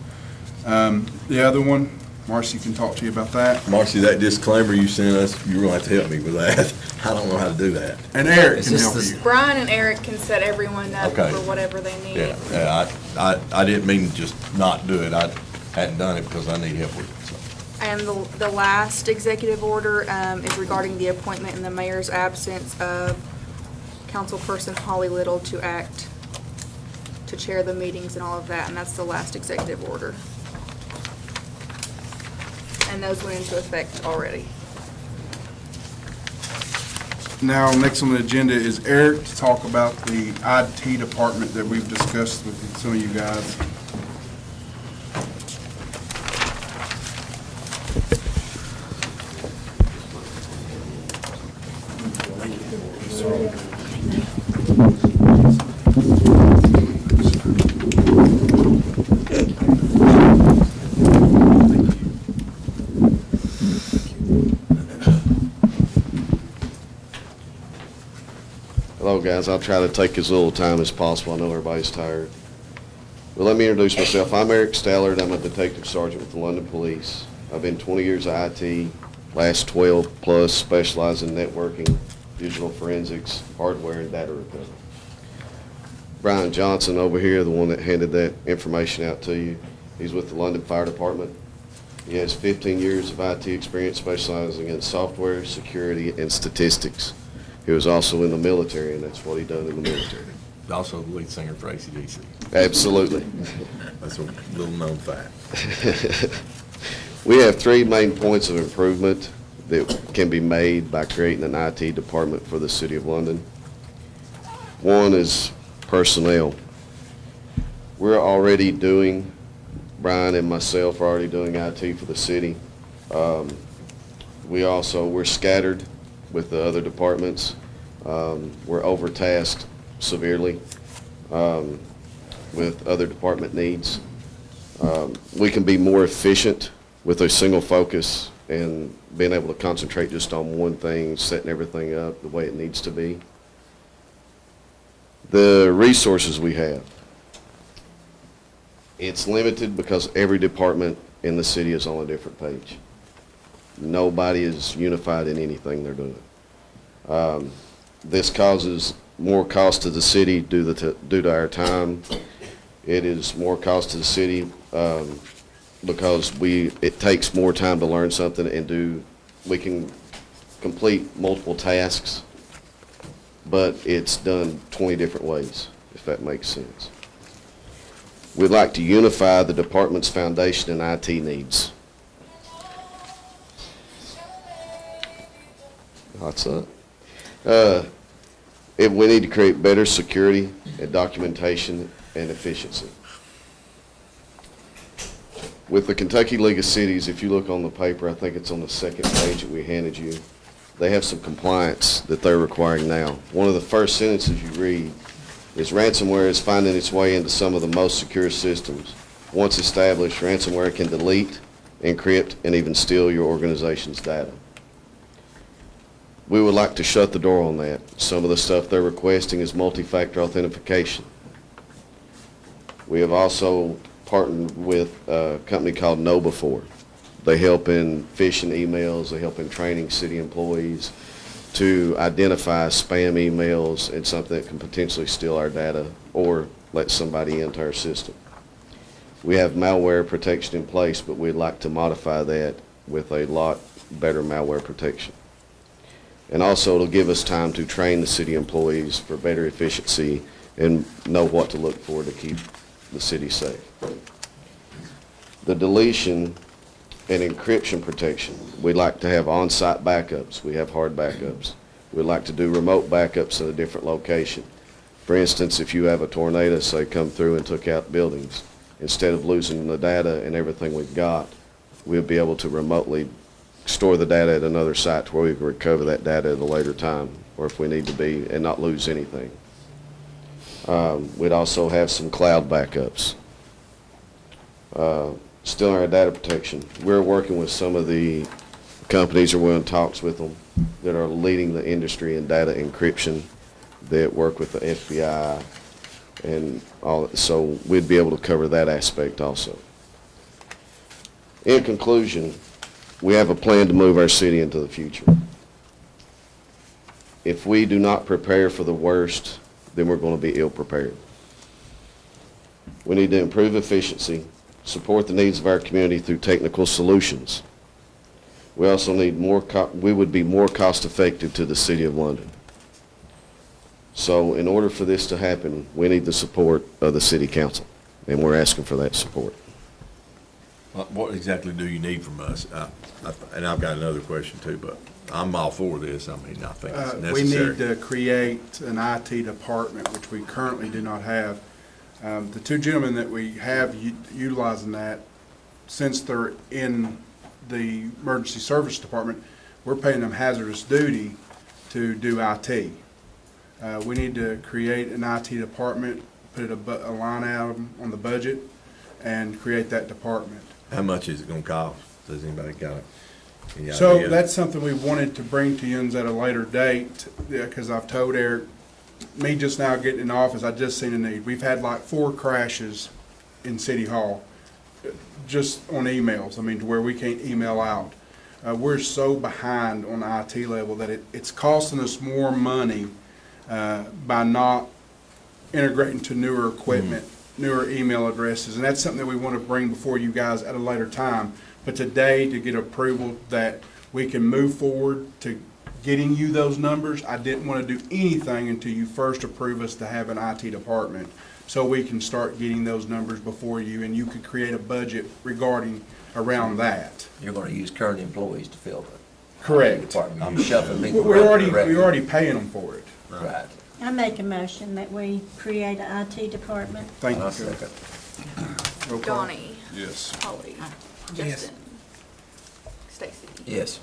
The other one, Marcy can talk to you about that. Marcy, that disclaimer you sent us, you're gonna have to help me with that. I don't know how to do that. And Eric Is can this help the- you. Brian and Eric can set everyone up Okay. for whatever they need. Yeah, I didn't mean to just not do it. I hadn't done it because I need help with it, so. And the last executive order is regarding the appointment in the mayor's absence of Councilperson Holly Little to act, to chair the meetings and all of that, and that's the last executive order. And those went into effect already. Now, next on the agenda is Eric to talk about the IT department that we've discussed with some of you guys. Hello, guys. I'll try to take as little time as possible. I know everybody's tired. Well, let me introduce myself. I'm Eric Stallard. I'm a detective sergeant with the London Police. I've been 20 years of IT, last 12 plus specializing in networking, digital forensics, hardware, and data recovery. Brian Johnson over here, the one that handed that information out to you, he's with the London Fire Department. He has 15 years of IT experience specializing in software, security, and statistics. He was also in the military, and that's what he done in the military. Also the lead singer for AC/DC. Absolutely. That's a little known fact. We have 3 main points of improvement that can be made by creating an IT department for the City of London. One is personnel. We're already doing, Brian and myself are already doing IT for the city. We're scattered with the other departments. We're overtasked severely with other department needs. We can be more efficient with a single focus and being able to concentrate just on one thing, setting everything up the way it needs to be. The resources we have, it's limited because every department in the city is on a different page. Nobody is unified in anything they're doing. This causes more cost to the city due to our time. It is more cost to the city because it takes more time to learn something and we can complete multiple tasks, but it's done 20 different ways, if that makes sense. We'd like to unify the department's foundation and IT needs. What's up? We need to create better security and documentation and efficiency. With the Kentucky League of Cities, if you look on the paper, I think it's on the second page that we handed you, they have some compliance that they're requiring now. One of the first sentences you read is ransomware is finding its way into some of the most secure systems. Once established, ransomware can delete, encrypt, and even steal your organization's data. We would like to shut the door on that. Some of the stuff they're requesting is multi-factor authentication. We have also partnered with a company called KnowBe4. They help in phishing emails, they help in training city employees to identify spam emails and something that can potentially steal our data or let somebody into our system. We have malware protection in place, but we'd like to modify that with a lot better malware protection. And also it'll give us time to train the city employees for better efficiency and know what to look for to keep the city safe. The deletion and encryption protection. We'd like to have on-site backups. We have hard backups. We'd like to do remote backups at a different location. For instance, if you have a tornado, say, come through and took out buildings, instead of losing the data and everything we've got, we'll be able to remotely store the data at another site to where we can recover that data at a later time, or if we need to be, and not lose anything. We'd also have some cloud backups. Still in our data protection, we're working with some of the companies, or we're in talks with them, that are leading the industry in data encryption, that work with the FBI and all, so we'd be able to cover that aspect also. In conclusion, we have a plan to move our city into the future. If we do not prepare for the worst, then we're going to be ill prepared. We need to improve efficiency, support the needs of our community through technical solutions. We also need we would be more cost effective to the City of London. So in order for this to happen, we need the support of the City Council, and we're asking for that support. What exactly do you need from us? And I've got another question too, but I'm all for this. I mean, I think it's We necessary. need to create an IT department, which we currently do not have. The two gentlemen that we have utilizing that, since they're in the emergency service department, we're paying them hazardous duty to do IT. We need to create an IT department, put a line item on the budget, and create that department. How much is it gonna cost? Does anybody got any So idea? that's something we wanted to bring to you at a later date, because I've told Eric, me just now getting in office, I just seen a need. We've had like 4 crashes in City Hall, just on emails, I mean, to where we can't email out. We're so behind on the IT level that it's costing us more money by not integrating to newer equipment, newer email addresses, and that's something that we want to bring before you guys at a later time. But today, to get approval that we can move forward to getting you those numbers, I didn't want to do anything until you first approve us to have an IT department, so we can start getting those numbers before you, and you could create a budget regarding around that. You're gonna use current employees to fill the Correct. department. I'm shuffling people We're around already, the revenue. we're already paying them for it. Right. I make a motion that we create an IT department. Thank I'll you. second. Roll call. Donnie? Yes. Holly? Yes. Justin? Stacy? Yes.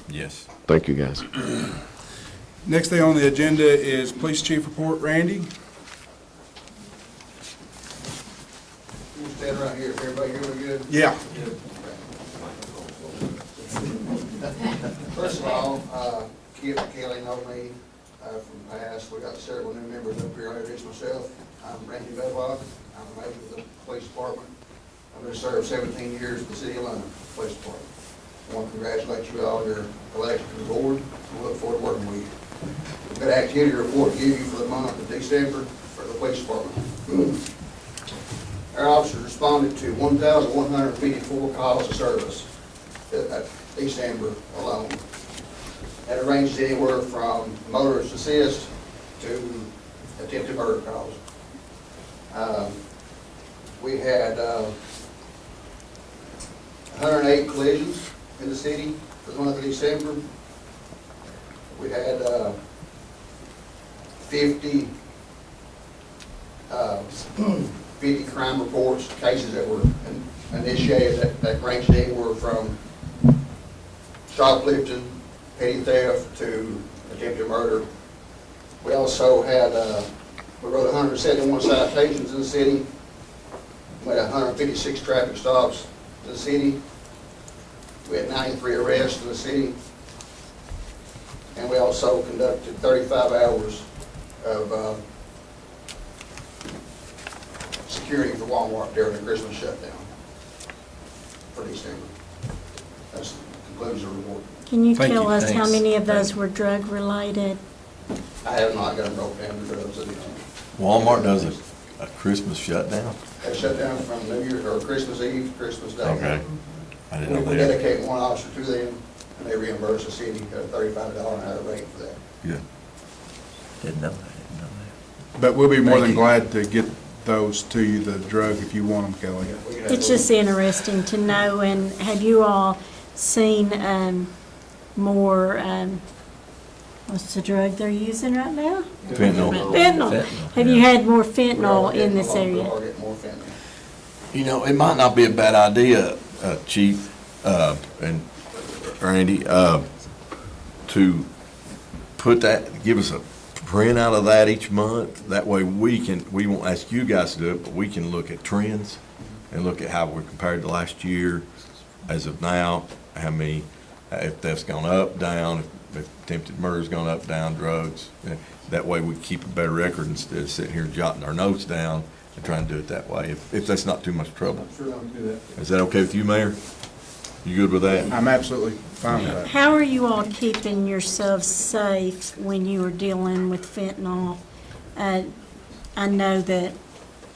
Yes. Thank you, guys. Next thing on the agenda is Police Chief Report. Randy? You stand right here, everybody hear me good? Yeah. First of all, Kip and Kelly know me from the past. We got several new members up here. I introduce myself. I'm Randy Bedlock. I'm a major with the police department. I've been served 17 years with the City of London Police Department. I want to congratulate you all on your election to the board. I look forward to working with you. We've got an activity report to give you for the month of December for the police department. Our officers responded to 1,154 calls of service at December alone. That ranged anywhere from motorist assist to attempted murder calls. We had 108 collisions in the city for the month of December. We had 50 crime reports, cases that were initiated that ranged anywhere from shoplifting, petty theft to attempted murder. We also had, we wrote 171 citations in the city. We had 156 traffic stops in the city. We had 93 arrests in the city. And we also conducted 35 hours of security for Walmart during the Christmas shutdown for December. That concludes the report. Can you Thank tell you. us how Thanks. many of those were drug-related? I have not got them broke down to drugs. Walmart does a Christmas shutdown? They shut down from New Year's or Christmas Eve, Christmas Day. Okay. I didn't know We that. dedicate one officer to them, and they reimburse the city at a $35 an hour rate for that. Good. Didn't know that. But we'll be more Thank than you. glad to get those to you, the drug, if you want them, Kelly. We can have It's those- just interesting to know, and have you all seen more What's the drug they're using right now? Fentanyl. Fentanyl. Have you had more fentanyl in this We area? are getting more fentanyl. You know, it might not be a bad idea, Chief, and Randy, to put that, give us a printout of that each month. That way we won't ask you guys to do it, but we can look at trends and look at how we're compared to last year as of now, how many, if that's gone up, down, if attempted murder's gone up, down, drugs. That way we keep a better record instead of sitting here jotting our notes down and trying to do it that way, if that's not too much trouble. I'm sure I'll do that. Is that okay with you, Mayor? You good with that? I'm absolutely fine with that. How are you all keeping yourselves safe when you are dealing with fentanyl? I know that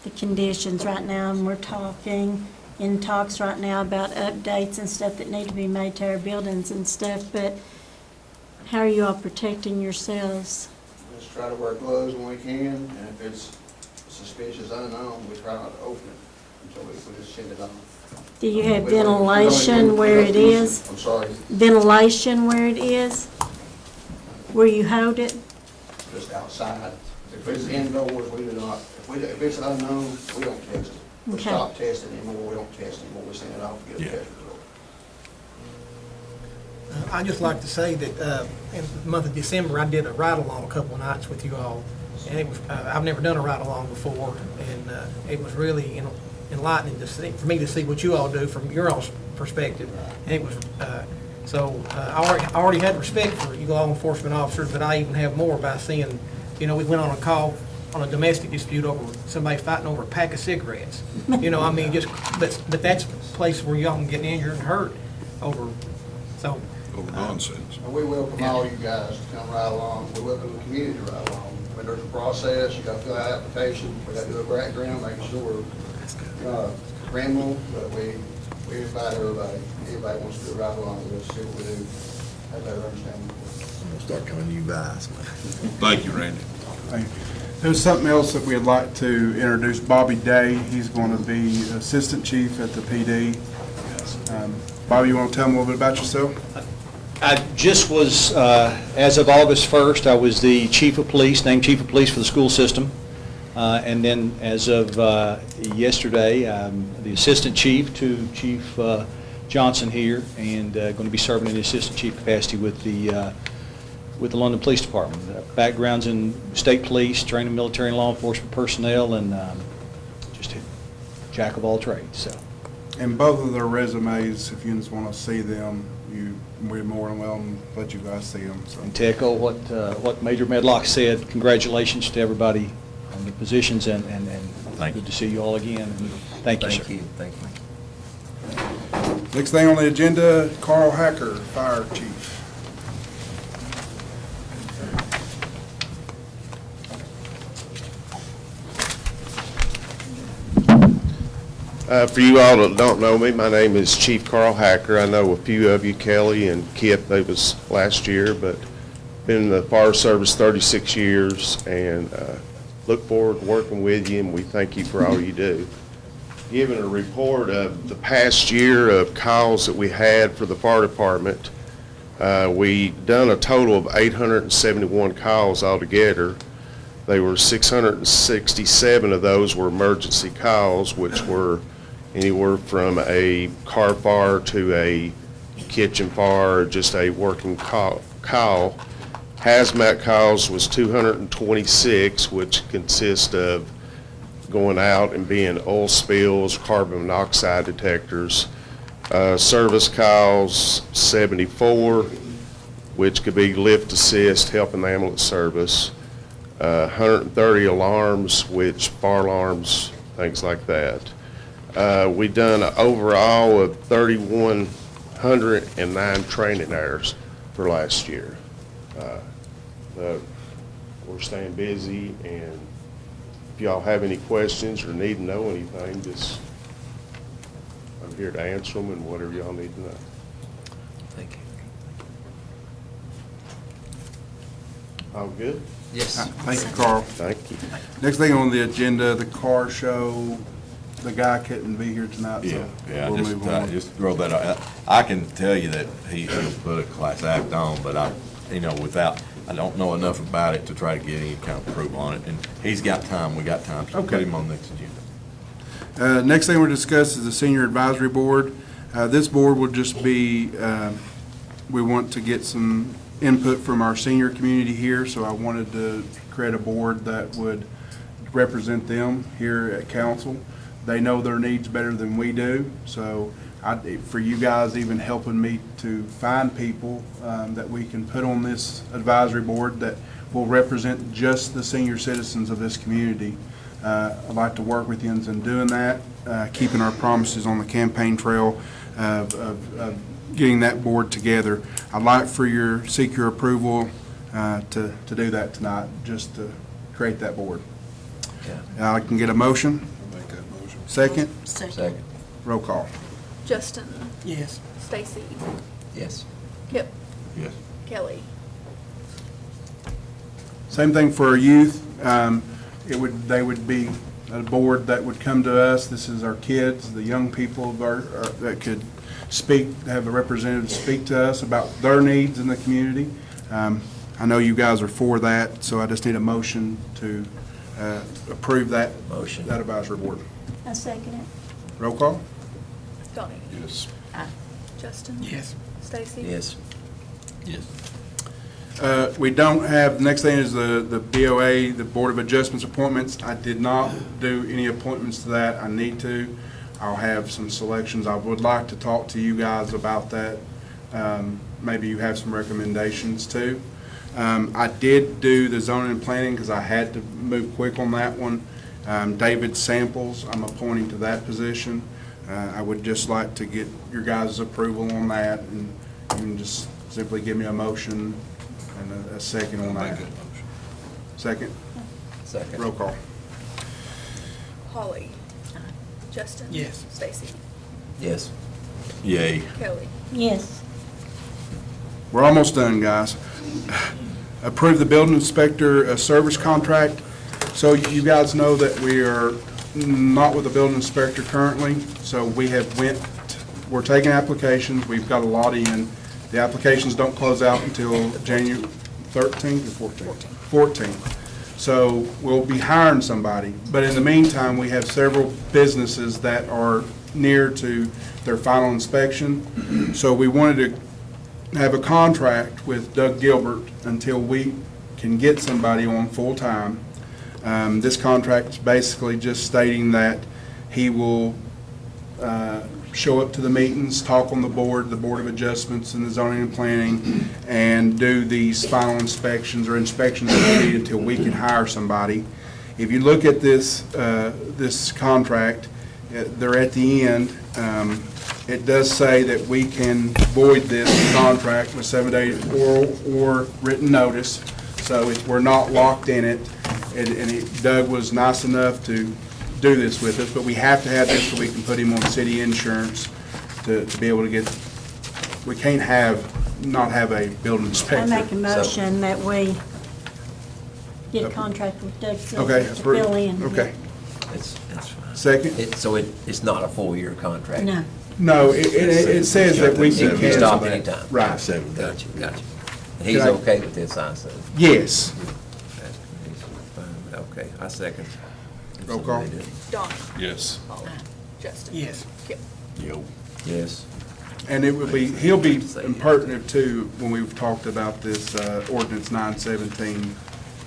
the conditions right now, and we're talking in talks right now about updates and stuff that need to be made to our buildings and stuff, but how are you all protecting yourselves? Just try to wear gloves when we can, and if it's suspicious unknown, we try not to open it until we just send it on. Do you have ventilation where it is? I'm sorry, Ventilation where it is? Where you hold it? just outside. If it's indoors, we do not, if it's unknown, we don't test it. We Okay. stop testing anymore, we don't test anymore, we send it off to get a Yeah. test result. I'd just like to say that in the month of December, I did a ride-along a couple of nights with you all, and it was, I've never done a ride-along before, and it was really enlightening to see, for me to see what you all do from your all's perspective. And it was, I already had respect for you law enforcement officers, but I even have more by seeing, we went on a call on a domestic dispute over somebody fighting over a pack of cigarettes. I mean, but that's a place where y'all can get injured and hurt over, so. Over nonsense. And we welcome all you guys to come ride along, we welcome the community to ride along. When there's a process, you gotta fill out an application, we gotta do a background, making sure we're criminal, but we invite everybody, anybody wants to do a ride along with us, see what we do, have better understanding. I'm gonna start calling you Vice, man. Thank you, Randy. Thank you. There's something else that we'd like to introduce Bobby Day. He's going to be Assistant Chief at the PD. Bobby, you want to tell them a little bit about yourself? I just was, as of August 1st, I was the chief of police, named chief of police for the school system. And then as of yesterday, I'm the assistant chief to Chief Johnson here, and going to be serving in the assistant chief capacity with the London Police Department. Backgrounds in state police, training military and law enforcement personnel, and just a jack of all trades, so. And both of their resumes, if you just want to see them, we're more than welcome to let you guys see them. So. And to echo what Major Medlock said, congratulations to everybody on the positions, and Thank you. good to see you all again. And thank you, sir. Thank you. Next thing on the agenda, Carl Hacker, Fire Chief. For you all that don't know me, my name is Chief Carl Hacker. I know a few of you, Kelly and Kip, they was last year, but been in the fire service 36 years, and look forward to working with you, and we thank you for all you do. Giving a report of the past year of calls that we had for the fire department, we done a total of 871 calls altogether. They were 667 of those were emergency calls, which were anywhere from a car fire to a kitchen fire, just a working call. Hazmat calls was 226, which consist of going out and being oil spills, carbon monoxide detectors. Service calls 74, which could be lift assist, helping the ambulance service. 130 alarms, which fire alarms, things like that. We done an overall of 3,109 training hours for last year. But we're staying busy, and if y'all have any questions or need to know anything, just, I'm here to answer them and whatever y'all need to know. Thank you. All good? Yes. Thank you, Carl. Thank you. Next thing on the agenda, the car show. The guy couldn't be here tonight, so Yeah, we'll move on. just throw that out. I can tell you that he'll put a class act on, but without I don't know enough about it to try to get any kind of approval on it, and he's got time, we got time, so we'll put Okay. him on the next agenda. Next thing we'll discuss is the Senior Advisory Board. This board will just be, we want to get some input from our senior community here, so I wanted to create a board that would represent them here at council. They know their needs better than we do, so for you guys even helping me to find people that we can put on this advisory board that will represent just the senior citizens of this community. I'd like to work with you in doing that, keeping our promises on the campaign trail of getting that board together. I'd like seek your approval to do that tonight, just to create that board. I can get a motion? I'll make that motion. Second? Second. Roll call. Justin. Yes. Stacy. Yes. Kip. Yes. Kelly. Same thing for our youth. They would be a board that would come to us. This is our kids, the young people that could speak, have a representative speak to us about their needs in the community. I know you guys are for that, so I just need a motion to approve that. Motion. That advisory board. I second it. Roll call? Donnie. Yes. Justin. Yes. Stacy. Yes. Yes. We don't have, the next thing is the BOA, the Board of Adjustments appointments. I did not do any appointments to that. I need to. I'll have some selections. I would like to talk to you guys about that. Maybe you have some recommendations too. I did do the zoning and planning because I had to move quick on that one. David Samples, I'm appointing to that position. I would just like to get your guys' approval on that, and you can just simply give me a motion and a second on I'll that. make that motion. Second? Second. Roll call. Holly. Justin. Yes. Stacy. Yes. Yay. Kelly. Yes. We're almost done, guys. Approve the building inspector service contract. So you guys know that we are not with the building inspector currently, so we're taking applications, we've got a lot in. The applications don't close out until January 13th or 14th. So we'll be hiring somebody, but in the meantime, we have several businesses that are near to their final inspection. So we wanted to have a contract with Doug Gilbert until we can get somebody on full-time. This contract is basically just stating that he will show up to the meetings, talk on the Board of Adjustments and the zoning and planning, and do these final inspections or inspections that we need until we can hire somebody. If you look at this, this contract, they're at the end. It does say that we can void this contract with 7-day oral or written notice, so we're not locked in it. Doug was nice enough to do this with us, but we have to have this so we can put him on city insurance to be able to get, we can't not have a building I inspector. make a motion that we get a contract with Doug Okay, Silver to fill in. okay. That's fine. Second? So it's not a full-year contract? No. No, it says that we It can can be cancel stopped that. anytime? Right. 7 days. Gotcha. And he's Can I- okay with this, I said? Yes. He's fine. Okay, I second. Roll call. Donnie. Yes. Holly. Justin. Yes. Kip. Yo. Yes. And he'll be impertinent too when we've talked about this ordinance 917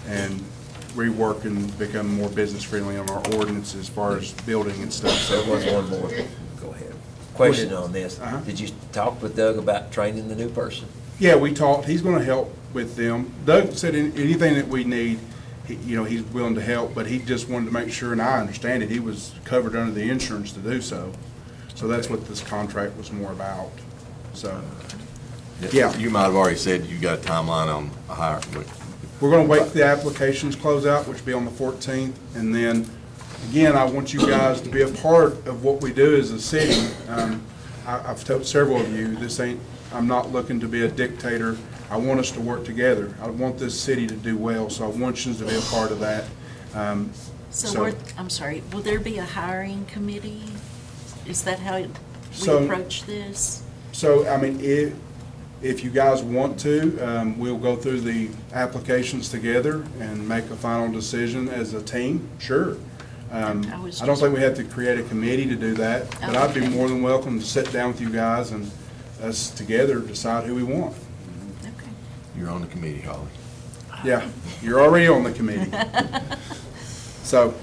and reworking, become more business friendly on our ordinance as far as building and stuff. There was one more. Go ahead. Question on this. Uh-huh. Did you talk with Doug about training the new person? Yeah, we talked, he's gonna help with them. Doug said anything that we need, he's willing to help, but he just wanted to make sure, and I understand it, he was covered under the insurance to do so. So that's what this contract was more about, so. Yeah. You might have already said you got a timeline on a hire, but We're gonna wait till the applications close out, which will be on the 14th, and then, again, I want you guys to be a part of what we do as a city. I've told several of you, I'm not looking to be a dictator. I want us to work together. I want this city to do well, so I want you to be a part of that. I'm sorry, will there be a hiring committee? Is that how we So- approach this? So, I mean, if you guys want to, we'll go through the applications together and make a final decision as a team, sure. I don't think we have to create a committee to do that, but I'd be more than welcome to sit down with you guys and us together decide who we want. Okay. You're on the committee, Holly. Yeah, you're already on the committee. So,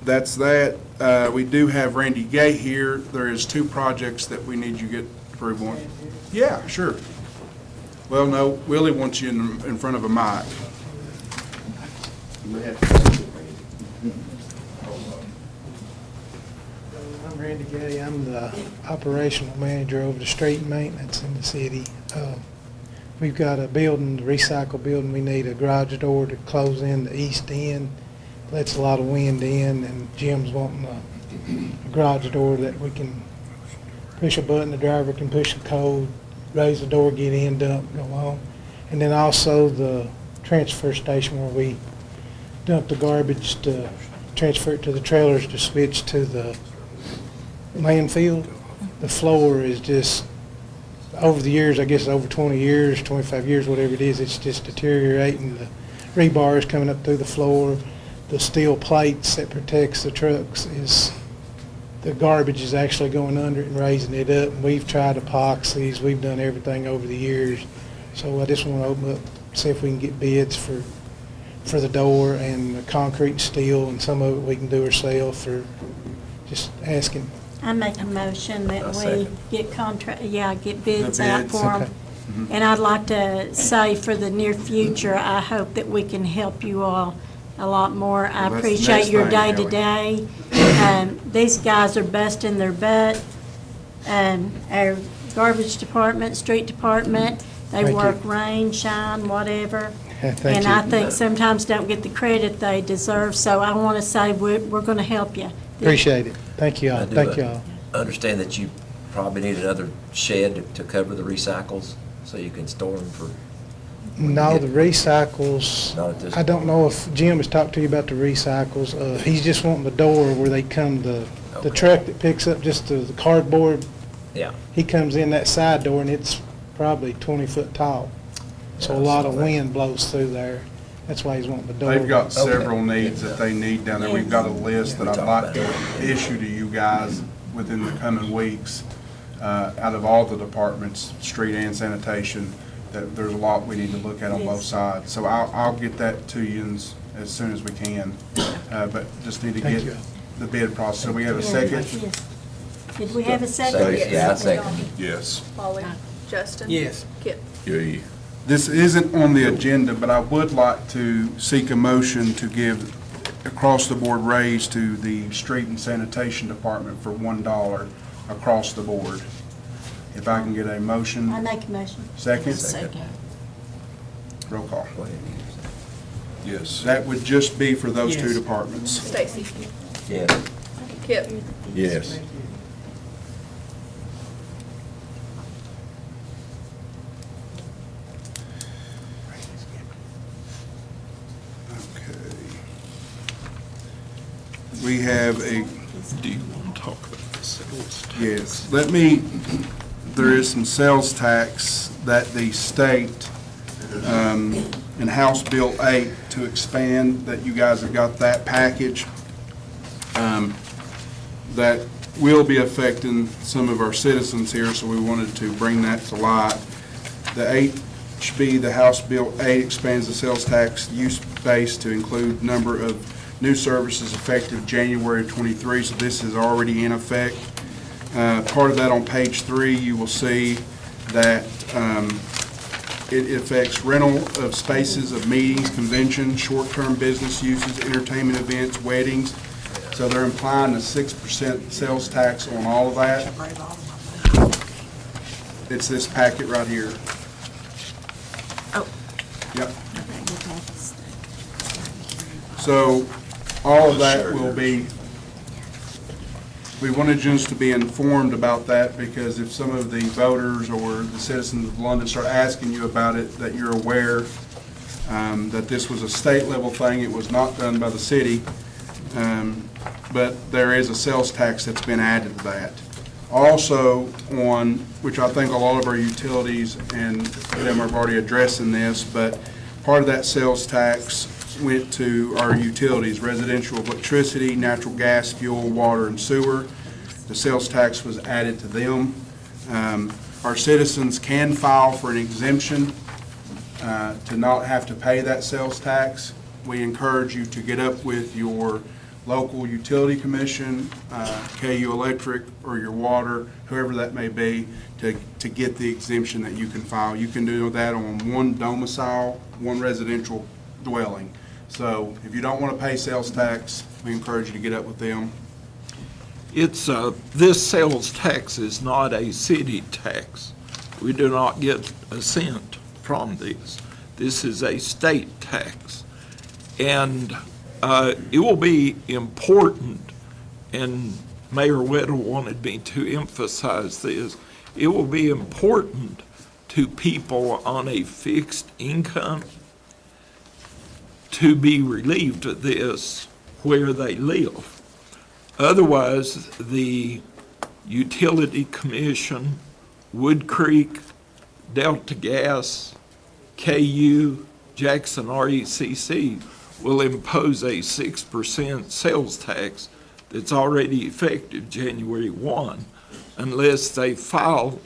that's that. We do have Randy Gay here. There is 2 projects that we need you to get approval on. Yeah, sure. Well, no, Willie wants you in front of a mic. I'm Randy Gay. I'm the operational manager over the street maintenance in the city. We've got a building, the recycle building, we need a garage door to close in the east end. Lets a lot of wind in, and Jim's wanting a garage door that we can push a button, the driver can push the code, raise the door, get in, dump, go on. And then also the transfer station where we dump the garbage to transfer it to the trailers to switch to the landfill. The floor is just, over the years, I guess over 20 years, 25 years, whatever it is, it's just deteriorating. The rebar is coming up through the floor. The steel plates that protects the trucks the garbage is actually going under it and raising it up. And we've tried epoxies, we've done everything over the years. So I just want to open up, see if we can get bids for the door and the concrete and steel, and some of it we can do ourselves, or just asking. I make a motion that I'll we second. get bids out bids, for them. okay. And I'd like to say for the near future, I hope that we can help you all a lot more. I Well, that's the appreciate next your thing, day-to-day. These guys are busting their butt. Our garbage department, street department, they Thank work you. rain, shine, whatever. Thank And you. I think sometimes don't get the credit they deserve, so I want to say we're going to help you. Appreciate it. Thank you all. I do, Thank you all. Understand that you probably need another shed to cover the recycles, so you can store them for, No, the recycles, not at this. I don't know if Jim has talked to you about the recycles. He's just wanting the door where they come, the Okay. truck that picks up just the cardboard, Yeah. he comes in that side door and it's probably 20 foot tall. So a Yeah, I lot saw of that. wind blows through there. That's why he's wanting the door. They've got Okay. several needs that they need down there. We've got a list that We I'd talked like about to issue to you guys within the coming weeks. Out of all the departments, street and sanitation, that there's a lot we need to look at on both Yes. sides. So I'll get that to you as soon as we can. But just need to Thank get you. the bid process. So we have a second? Yes. Did we have a second? Second, yeah, I second. Yes. Polly? Justin? Yes. Kip? Yeah. This isn't on the agenda, but I would like to seek a motion to give across-the-board raise to the street and sanitation department for $1 across the board. If I can get a I motion, make a motion. second, Second. roll call. Go ahead. Yes. That would just be for those 2 Yes. departments. Stacy? Yes. Kip? Yes. Okay. We have a Do you want to talk about the sales tax? Yes, there is some sales tax that the state, in House Bill 8 to expand, that you guys have got that package, that will be affecting some of our citizens here, so we wanted to bring that to light. The HB, the House Bill 8 expands the sales tax use base to include number of new services effective January 23, so this is already in effect. Part of that on page 3, you will see that it affects rental of spaces of meetings, conventions, short-term business uses, entertainment events, weddings. So they're implying a 6% sales tax on all of that. It's this packet right here. Oh. Yep. So all of that will be, we wanted you to be informed about that, because if some of the voters or the citizens of London start asking you about it, that you're aware that this was a state level thing. It was not done by the city, but there is a sales tax that's been added to that. Also on, which I think a lot of our utilities and them have already addressing this, but part of that sales tax went to our utilities, residential electricity, natural gas, fuel, water, and sewer. The sales tax was added to them. Our citizens can file for an exemption to not have to pay that sales tax. We encourage you to get up with your local utility commission, KU Electric, or your water, whoever that may be, to get the exemption that you can file. You can do that on one domicile, one residential dwelling. So if you don't want to pay sales tax, we encourage you to get up with them. It's, this sales tax is not a city tax. We do not get a cent from this. This is a state tax. And it will be important, and Mayor Weddle wanted me to emphasize this, it will be important to people on a fixed income to be relieved of this where they live. Otherwise, the Utility Commission, Wood Creek, Delta Gas, KU, Jackson RECC will impose a 6% sales tax that's already effective January 1, unless they file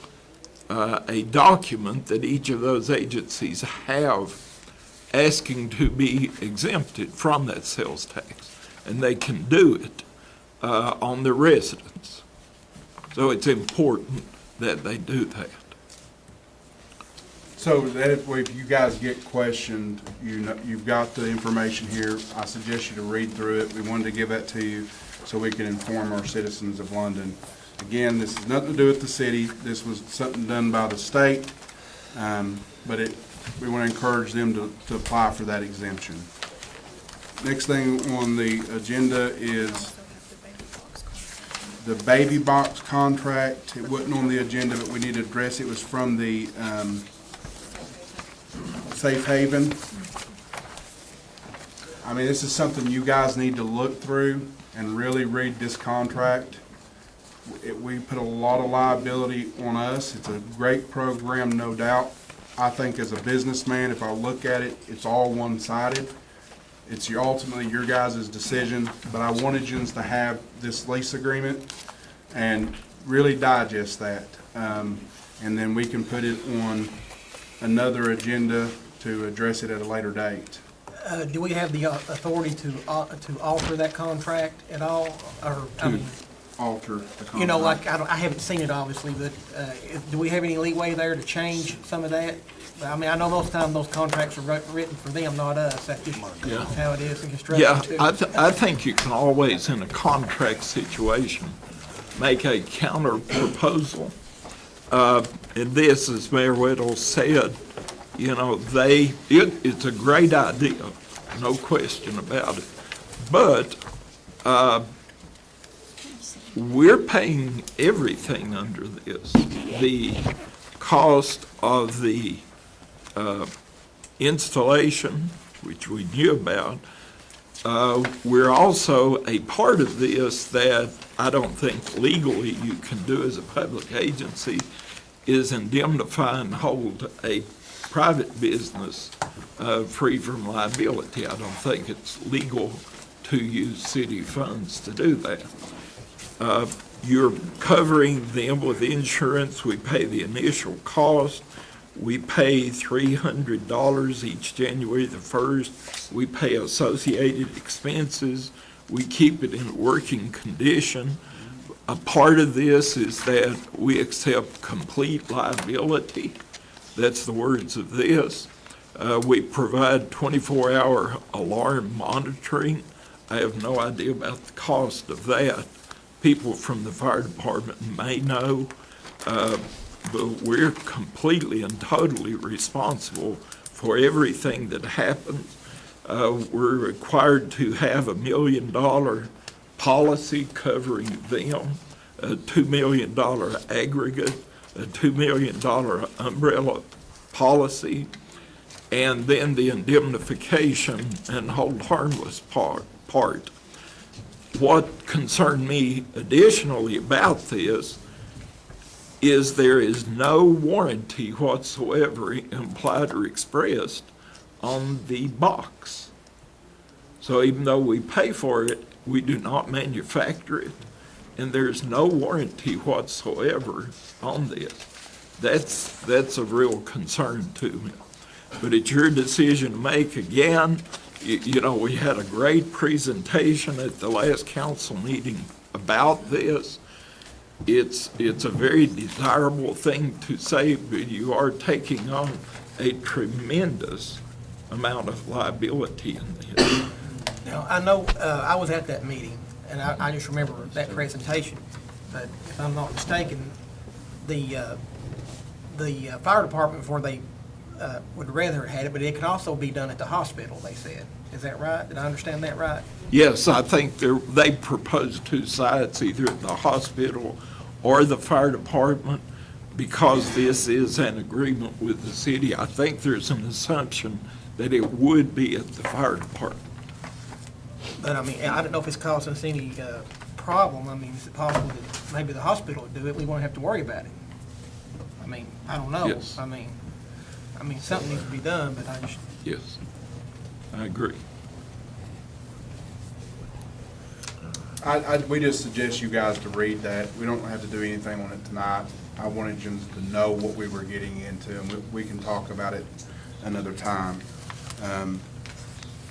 a document that each of those agencies have asking to be exempted from that sales tax, and they can do it on their residents. So it's important that they do that. So that if you guys get questioned, you know, you've got the information here. I suggest you to read through it. We wanted to give that to you so we can inform our citizens of London. Again, this has nothing to do with the city. This was something done by the state, but we want to encourage them to apply for that exemption. Next thing on the agenda is the baby box contract. It wasn't on the agenda, but we need to address it. It was from the Safe Haven. I mean, this is something you guys need to look through and really read this contract. We put a lot of liability on us. It's a great program, no doubt. I think as a businessman, if I look at it, it's all one-sided. It's ultimately your guys' decision, but I wanted you to have this lease agreement and really digest that. And then we can put it on another agenda to address it at a later date. Do we have the authority to alter that contract at all, or, I mean, Alter the contract. you know, like, I haven't seen it obviously, but do we have any leeway there to change some of that? I mean, I know most of the time those contracts are written for them, not us. That's just how it is in construction Yeah, too. I think you can always, in a contract situation, make a counter proposal. And this, as Mayor Weddle said, you know, it's a great idea, no question about it. But we're paying everything under this. The cost of the installation, which we knew about. We're also a part of this that I don't think legally you can do as a public agency, is indemnify and hold a private business free from liability. I don't think it's legal to use city funds to do that. You're covering them with insurance. We pay the initial cost. We pay $300 each January the 1st. We pay associated expenses. We keep it in working condition. A part of this is that we accept complete liability. That's the words of this. We provide 24-hour alarm monitoring. I have no idea about the cost of that. People from the fire department may know, but we're completely and totally responsible for everything that happens. We're required to have $1 million policy covering them, a $2 million aggregate, a $2 million umbrella policy, and then the indemnification and hold harmless part. What concerned me additionally about this is there is no warranty whatsoever implied or expressed on the box. So even though we pay for it, we do not manufacture it, and there's no warranty whatsoever on this. That's a real concern to me. But it's your decision to make. Again, you know, we had a great presentation at the last council meeting about this. It's a very desirable thing to say, but you are taking on a tremendous amount of liability in this. Now, I know, I was at that meeting, and I just remember that presentation, but if I'm not mistaken, the fire department, before they would rather have had it, but it can also be done at the hospital, they said. Is that right? Did I understand that right? Yes, I think they proposed 2 sites, either at the hospital or the fire department. Because this is an agreement with the city, I think there's an assumption that it would be at the fire department. But I mean, I don't know if it's causing us any problem. I mean, is it possible that maybe the hospital would do it? We won't have to worry about it. I mean, I don't know. Yes. I mean, something needs to be done, but I just, Yes, I agree. We just suggest you guys to read that. We don't have to do anything on it tonight. I wanted you to know what we were getting into, and we can talk about it another time.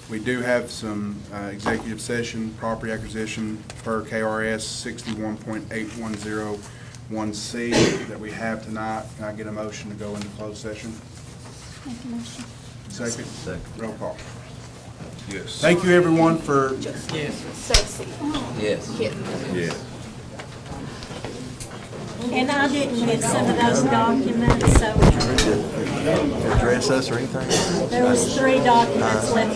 We do have some executive session, property acquisition per KRS 61.8101C that we have tonight. Can I get a motion to go into closed session? Make a motion. Second? Roll call. Yes. Thank you, everyone, for Stacy. Yes. Kitten. Yeah. And I didn't get some of those documents, so Address us or anything? there was 3 documents left.